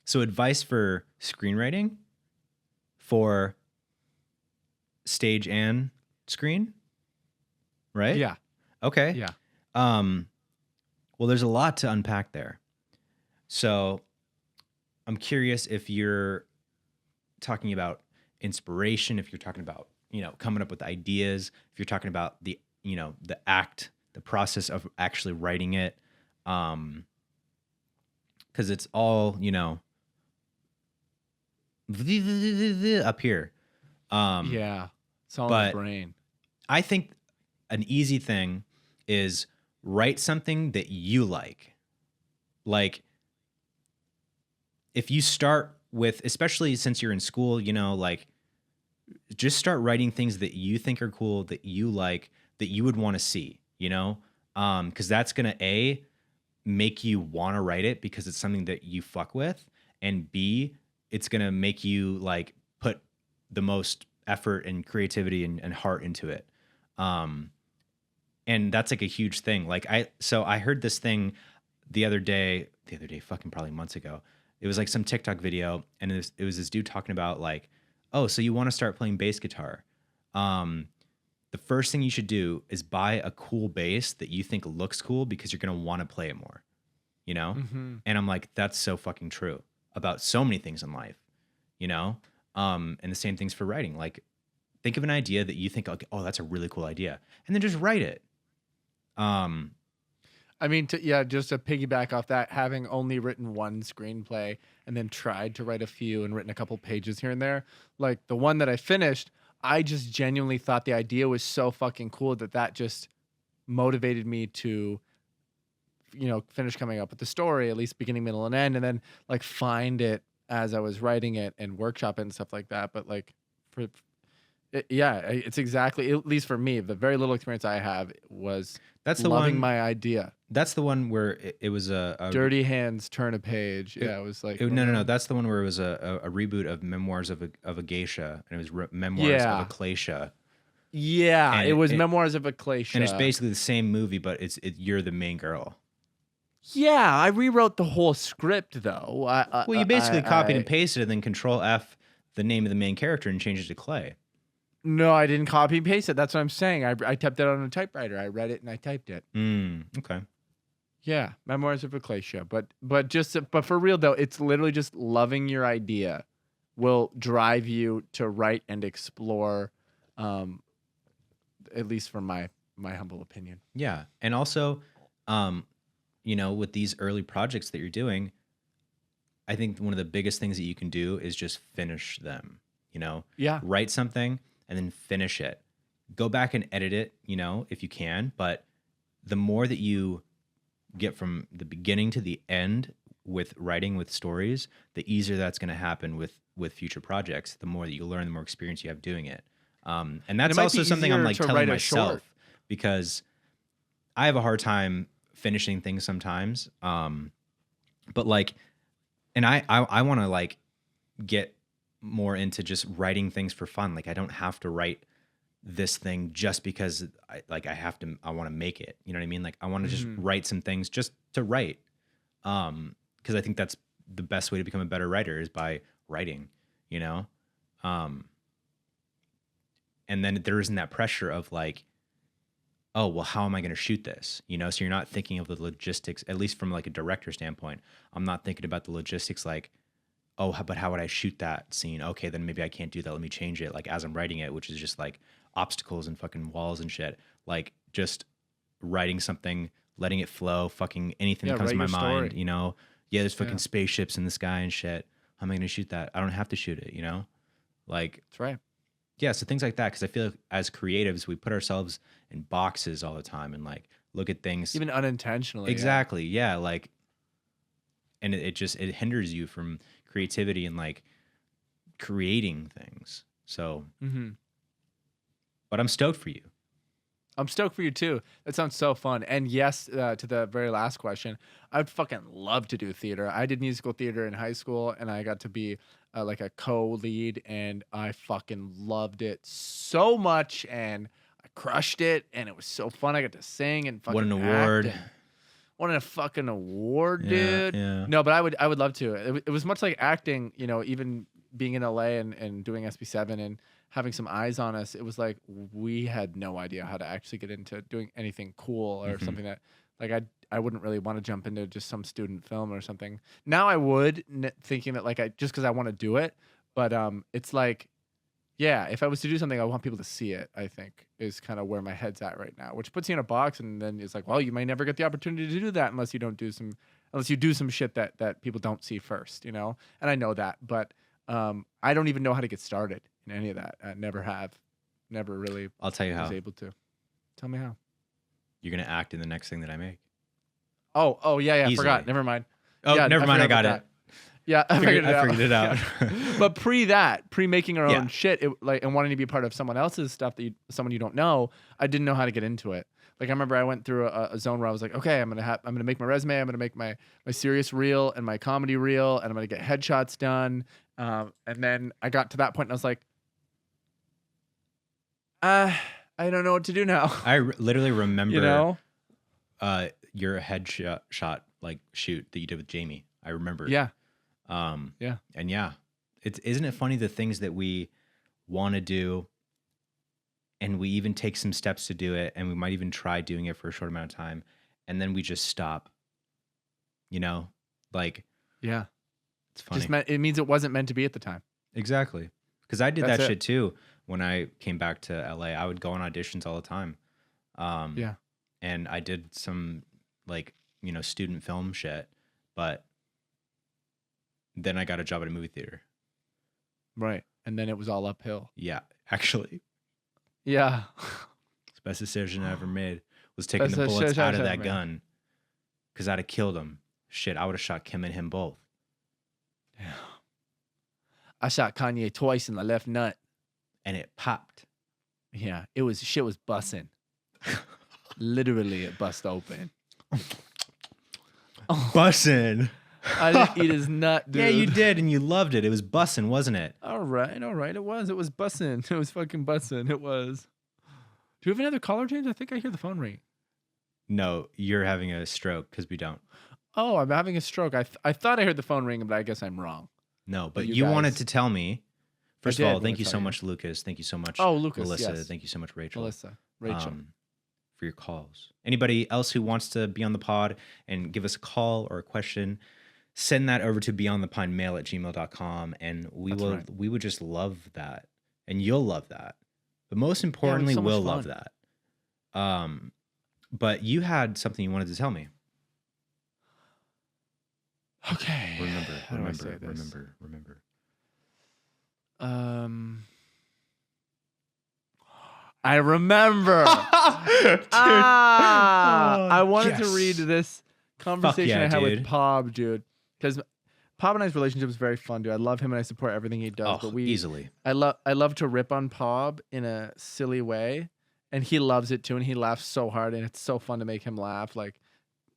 Speaker 1: So advice for screenwriting for stage and screen, right?
Speaker 2: Yeah.
Speaker 1: Okay.
Speaker 2: Yeah.
Speaker 1: Well, there's a lot to unpack there. So I'm curious if you're talking about inspiration, if you're talking about, coming up with ideas, if you're talking about the process of actually writing it. Because it's all, up here.
Speaker 2: Yeah. It's all in
Speaker 1: but
Speaker 2: the brain.
Speaker 1: I think an easy thing is write something that you like. Like, if you start with, especially since you're in school, just start writing things that you think are cool, that you like, that you would want to see, because that's going to make you want to write it because it's something that you fuck with, and B, it's going to make you like put the most effort and creativity and heart into it. And that's like a huge thing. Like I heard this thing the other day, fucking probably months ago. It was like some TikTok video, and it was this dude talking about like, oh, so you want to start playing bass guitar. The first thing you should do is buy a cool bass that you think looks cool because you're going to want to play it more,
Speaker 2: Mm-hmm.
Speaker 1: And I'm like, that's so fucking true about so many things in life, and the same things for writing. Like, think of an idea that you think, like, oh, that's a really cool idea, and then just write it.
Speaker 2: I mean, just to piggyback off that, having only written one screenplay and then tried to write a few and written a couple pages here and there, like the one that I finished, I just genuinely thought the idea was so fucking cool that just motivated me to, finish coming up with the story, at least beginning, middle, and end, and then like find it as I was writing it and workshop it and stuff like that. But like, it's exactly, at least for me, the very little experience I have was loving my idea.
Speaker 1: That's the one where it was a
Speaker 2: Dirty Hands Turn a Page. Yeah, it was like
Speaker 1: no. That's the one where it was a reboot of Memoirs of a Geisha, and it was Memoirs of a Klaysha.
Speaker 2: Yeah,
Speaker 1: and
Speaker 2: it was Memoirs of a Klaysha,
Speaker 1: and it's basically the same movie, but you're the main girl.
Speaker 2: Yeah, I rewrote the whole script though.
Speaker 1: Well, you basically copied and pasted, and then Control F the name of the main character and changed it to Clay.
Speaker 2: No, I didn't copy and paste it. That's what I'm saying. I typed it on a typewriter. I read it and I typed it.
Speaker 1: Okay.
Speaker 2: Yeah, Memoirs of a Klaysha. But for real though, it's literally just loving your idea will drive you to write and explore. At least from my humble opinion.
Speaker 1: Yeah, and also, with these early projects that you're doing, I think one of the biggest things that you can do is just finish them.
Speaker 2: Yeah.
Speaker 1: Write something and then finish it. Go back and edit it, if you can. But the more that you get from the beginning to the end with writing, with stories, the easier that's going to happen with future projects. The more that you learn, the more experience you have doing it. And that's also something I'm like telling myself, because I have a hard time finishing things sometimes. But like, and I want to like get more into just writing things for fun. Like, I don't have to write this thing just because I want to make it. You know what I mean? Like, I want to just write some things just to write. Because I think that's the best way to become a better writer is by writing, and then there isn't that pressure of like, oh, well, how am I going to shoot this? So you're not thinking of the logistics, at least from like a director standpoint. I'm not thinking about the logistics like, oh, but how would I shoot that scene? Okay, then maybe I can't do that. Let me change it. Like as I'm writing it, which is just like obstacles and fucking walls and shit. Like just writing something, letting it flow, fucking anything that comes to my mind, you know? Yeah, there's fucking spaceships in the sky and shit. How am I going to shoot that? I don't have to shoot it, you know? Like,
Speaker 2: that's right.
Speaker 1: Yeah, so things like that. Because I feel like as creatives, we put ourselves in boxes all the time and like look at things.
Speaker 2: Even unintentionally.
Speaker 1: Exactly. Yeah. Like, and it hinders you from creativity and like creating things. So, but I'm stoked for you.
Speaker 2: I'm stoked for you too. That sounds so fun. And yes, to the very last question, I'd fucking love to do theater. I did musical theater in high school, and I got to be like a co-lead, and I fucking loved it so much, and I crushed it, and it was so fun. I got to sing and fucking
Speaker 1: What an award.
Speaker 2: Won a fucking award,
Speaker 1: Yeah,
Speaker 2: dude.
Speaker 1: yeah.
Speaker 2: No, but I would love to. It was much like acting, you know, even being in LA and doing SB7 and having some eyes on us. It was like we had no idea how to actually get into doing anything cool or something that like I wouldn't really want to jump into just some student film or something. Now I would, thinking that like just because I want to do it, but it's like, yeah, if I was to do something, I want people to see it, I think, is kind of where my head's at right now, which puts you in a box, and then it's like, well, you may never get the opportunity to do that unless you do some shit that people don't see first, you know? And I know that, but I don't even know how to get started in any of that. I never have. Never really
Speaker 1: I'll tell you how.
Speaker 2: was able to. Tell me how.
Speaker 1: You're going to act in the next thing that I make.
Speaker 2: Oh, yeah, I
Speaker 1: Easily.
Speaker 2: forgot. Never mind.
Speaker 1: Oh,
Speaker 2: yeah,
Speaker 1: never mind. I got it.
Speaker 2: That. Yeah, I figured
Speaker 1: it out.
Speaker 2: Yeah. But pre making our own shit, and wanting to be part of someone else's stuff someone you don't know, I didn't know how to get into it. Like I remember I went through a zone where I was like, okay, I'm gonna make my resume, I'm gonna make my serious reel and my comedy reel, and I'm gonna get headshots done. And then I got to that point, and I was like, I don't know what to do now.
Speaker 1: I literally remember,
Speaker 2: you know,
Speaker 1: your headshot like shoot that you did with Jamie. I remember.
Speaker 2: Yeah.
Speaker 1: Yeah. And yeah, isn't it funny the things that we want to do, and we even take some steps to do it, and we might even try doing it for a short amount of time, and then we just stop. You know, like
Speaker 2: yeah,
Speaker 1: it's funny.
Speaker 2: It means it wasn't meant to be at the time.
Speaker 1: Exactly, because I did that shit too when I came back to LA. I would go on auditions all the time.
Speaker 2: Yeah,
Speaker 1: and I did some like student film shit, but then I got a job at a movie theater.
Speaker 2: Right. And then it was all uphill.
Speaker 1: Yeah, actually.
Speaker 2: Yeah.
Speaker 1: It's the best decision I ever made was taking the bullets out of that gun. Because I'd have killed him. Shit, I would have shot Kim and him both.
Speaker 2: Yeah. I shot Kanye twice in the left nut.
Speaker 1: And it popped.
Speaker 2: Yeah. Shit was bussin'. Literally, it bust open.
Speaker 1: Bussin'.
Speaker 2: I didn't eat his nut, dude.
Speaker 1: Yeah, you did, and you loved it. It was bussin', wasn't it?
Speaker 2: All right. It was bussin'. It was fucking bussin'. It was. Do we have another caller, James? I think I hear the phone ring.
Speaker 1: No, you're having a stroke because we don't.
Speaker 2: Oh, I'm having a stroke. I thought I heard the phone ring, but I guess I'm wrong.
Speaker 1: No, but you wanted to tell me. First of all, thank you so much, Lucas. Thank you so much,
Speaker 2: Lucas,
Speaker 1: Melissa.
Speaker 2: yes.
Speaker 1: Thank you so much, Rachel.
Speaker 2: Rachel.
Speaker 1: For your calls. Anybody else who wants to be on the pod and give us a call or a question, send that over to beyondthepinemail@gmail.com, and we would just love that, and you'll love that. But most importantly, we'll love that. But you had something you wanted to tell me.
Speaker 2: Okay.
Speaker 1: Remember.
Speaker 2: I remember. I wanted to read this conversation I had with Pob, dude, because Pob and I's relationship is very fun, dude. I love him and I support everything he does. But
Speaker 1: easily.
Speaker 2: I love to rip on Pob in a silly way, and he loves it too, and he laughs so hard, and it's so fun to make him laugh. Like,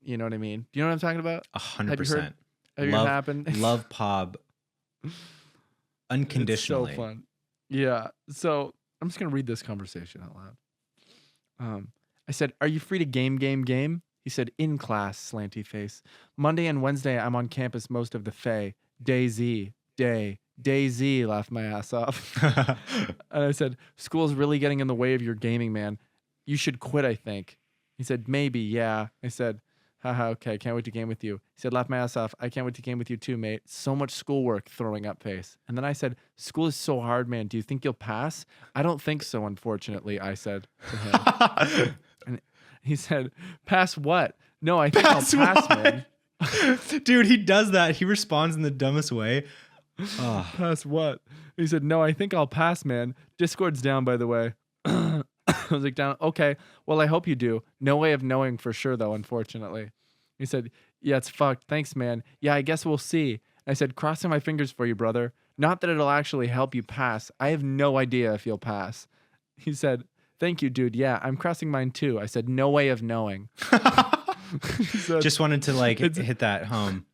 Speaker 2: you know what I mean? Do you know what I'm talking about?
Speaker 1: 100%.
Speaker 2: Have you heard happened?
Speaker 1: Love Pob unconditionally.
Speaker 2: It's so fun. Yeah. So I'm just gonna read this conversation out loud. I said, "Are you free to game?" He said, "In class, slanty face. Monday and Wednesday, I'm on campus most of the Day Z, laughed my ass off. And I said, "School's really getting in the way of your gaming, man. You should quit, I think." He said, "Maybe, yeah." I said, Haha, okay, can't wait to game with you. He said, laugh my ass off. I can't wait to game with you too, mate. So much schoolwork, throwing up face. And then I said, school is so hard, man. Do you think you'll pass? I don't think so, unfortunately, I said to him. And he said, pass what? No, I think I'll pass, man.
Speaker 1: Dude, he does that. He responds in the dumbest way. Oh.
Speaker 2: Pass what? He said, no, I think I'll pass, man. Discord's down, by the way. I was like, down. Okay. Well, I hope you do. No way of knowing for sure, though, unfortunately. He said, yeah, it's fucked. Thanks, man. Yeah, I guess we'll see. I said, crossing my fingers for you, brother. Not that it'll actually help you pass. I have no idea if you'll pass. He said, thank you, dude. Yeah, I'm crossing mine too. I said, no way of knowing. Said,
Speaker 1: just wanted to like hit that home.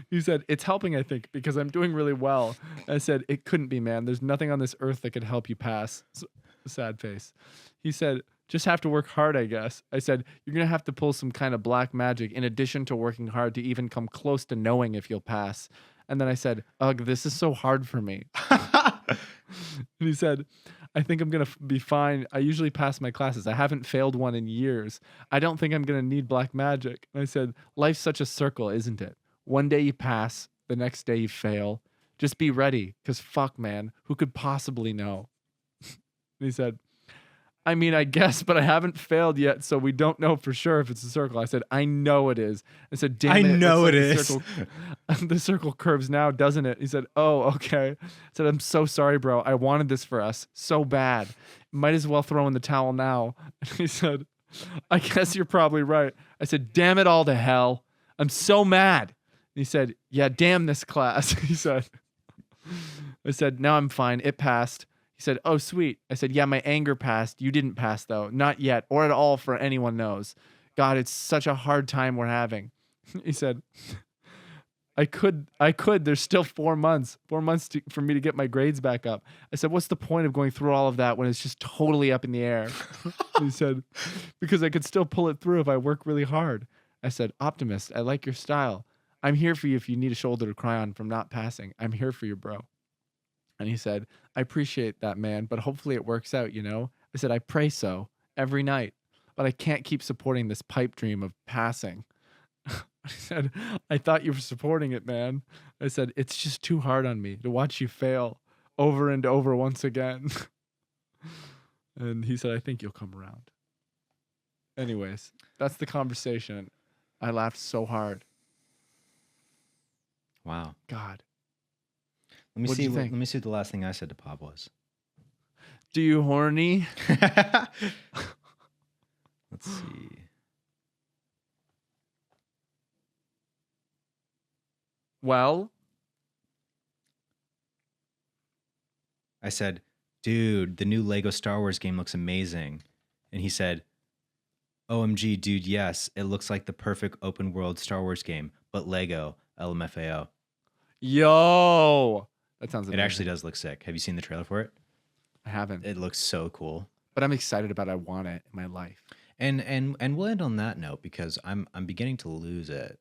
Speaker 2: He said, it's helping, I think, because I'm doing really well. I said, it couldn't be, man. There's nothing on this earth that could help you pass. Sad face. He said, just have to work hard, I guess. I said, you're going to have to pull some kind of black magic in addition to working hard to even come close to knowing if you'll pass. And then I said, ugh, this is so hard for me. And he said, I think I'm going to be fine. I usually pass my classes. I haven't failed one in years. I don't think I'm going to need black magic. And I said, life's such a circle, isn't it? One day you pass, the next day you fail. Just be ready, because fuck, man, who could possibly know? And he said, I mean, I guess, but I haven't failed yet, so we don't know for sure if it's a circle. I said, I know it is. I said, damn it.
Speaker 1: I know
Speaker 2: it
Speaker 1: is.
Speaker 2: The circle curves now, doesn't it? He said, oh, okay. I said, I'm so sorry, bro. I wanted this for us so bad. Might as well throw in the towel now. And he said, I guess you're probably right. I said, damn it all to hell. I'm so mad. And he said, yeah, damn this class. He said, I said, now I'm fine. It passed. He said, oh, sweet. I said, yeah, my anger passed. You didn't pass, though. Not yet, or at all for anyone knows. God, it's such a hard time we're having. He said, I could. There's still 4 months. 4 months for me to get my grades back up. I said, what's the point of going through all of that when it's just totally up in the air? He said, because I could still pull it through if I work really hard. I said, optimist, I like your style. I'm here for you if you need a shoulder to cry on from not passing. I'm here for you, bro. And he said, I appreciate that, man, but hopefully it works out, you know? I said, I pray so every night, but I can't keep supporting this pipe dream of passing. I said, I thought you were supporting it, man. I said, it's just too hard on me to watch you fail over and over once again. And he said, I think you'll come around. Anyways, that's the conversation. I laughed so hard.
Speaker 1: Wow.
Speaker 2: God.
Speaker 1: Let me see what the last thing I said to Pop was.
Speaker 2: Do you horny?
Speaker 1: Let's see.
Speaker 2: Well,
Speaker 1: I said, dude, the new Lego Star Wars game looks amazing. And he said, OMG, dude, yes, it looks like the perfect open world Star Wars game, but Lego, LMFAO.
Speaker 2: Yo. That sounds amazing.
Speaker 1: It actually does look sick. Have you seen the trailer for it?
Speaker 2: I haven't.
Speaker 1: It looks so cool.
Speaker 2: But I'm excited about it. I want it in my life.
Speaker 1: And we'll end on that note because I'm beginning to lose it.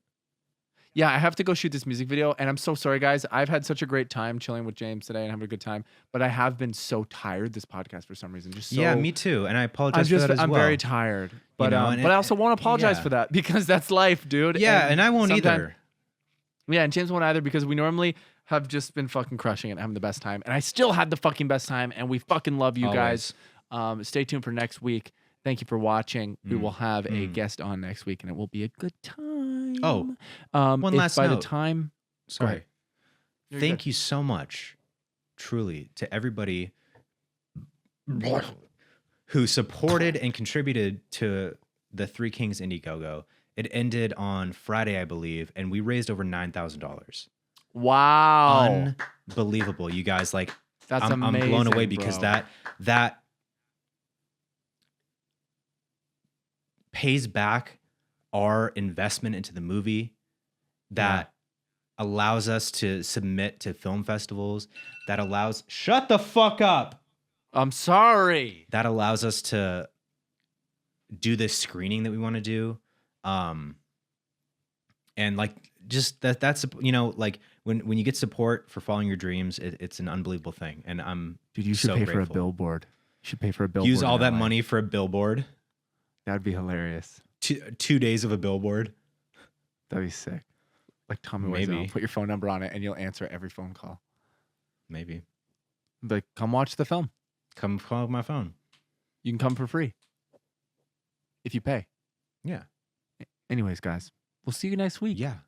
Speaker 2: Yeah, I have to go shoot this music video, and I'm so sorry, guys. I've had such a great time chilling with James today and having a good time, but I have been so tired this podcast for some reason. Just so,
Speaker 1: yeah, me too, and I apologize for that as well.
Speaker 2: I'm very tired, but but I also won't apologize for that because that's life, dude.
Speaker 1: Yeah, and I won't either.
Speaker 2: Yeah, and James won't either because we normally have just been fucking crushing it and having the best time, and I still had the fucking best time, and we fucking love you guys. Stay tuned for next week. Thank you for watching. We will have a guest on next week, and it will be a good time.
Speaker 1: Oh, one last note.
Speaker 2: By the time,
Speaker 1: sorry. Thank you so much, truly, to everybody who supported and contributed to the Three Kings Indiegogo. It ended on Friday, I believe, and we raised over $9,000.
Speaker 2: Wow.
Speaker 1: Unbelievable. You guys, like,
Speaker 2: that's
Speaker 1: I'm blown away because that pays back our investment into the movie, that allows us to submit to film festivals, that allows... Shut the fuck up!
Speaker 2: I'm sorry.
Speaker 1: That allows us to do this screening that we want to do. And like, just that's, you know, like when you get support for following your dreams, it's an unbelievable thing. And
Speaker 2: dude, you should pay
Speaker 1: grateful.
Speaker 2: for a billboard. You should pay for a billboard.
Speaker 1: Use all that money for a billboard.
Speaker 2: That'd be hilarious.
Speaker 1: 2 days of a billboard.
Speaker 2: That'd be sick. Like Tommy
Speaker 1: Maybe.
Speaker 2: Wiseau, put your phone number on it and you'll answer every phone call.
Speaker 1: Maybe.
Speaker 2: Like, come watch the film.
Speaker 1: Come call my phone.
Speaker 2: You can come for free if you pay.
Speaker 1: Yeah.
Speaker 2: Anyways, guys, we'll see you next week.
Speaker 1: Yeah.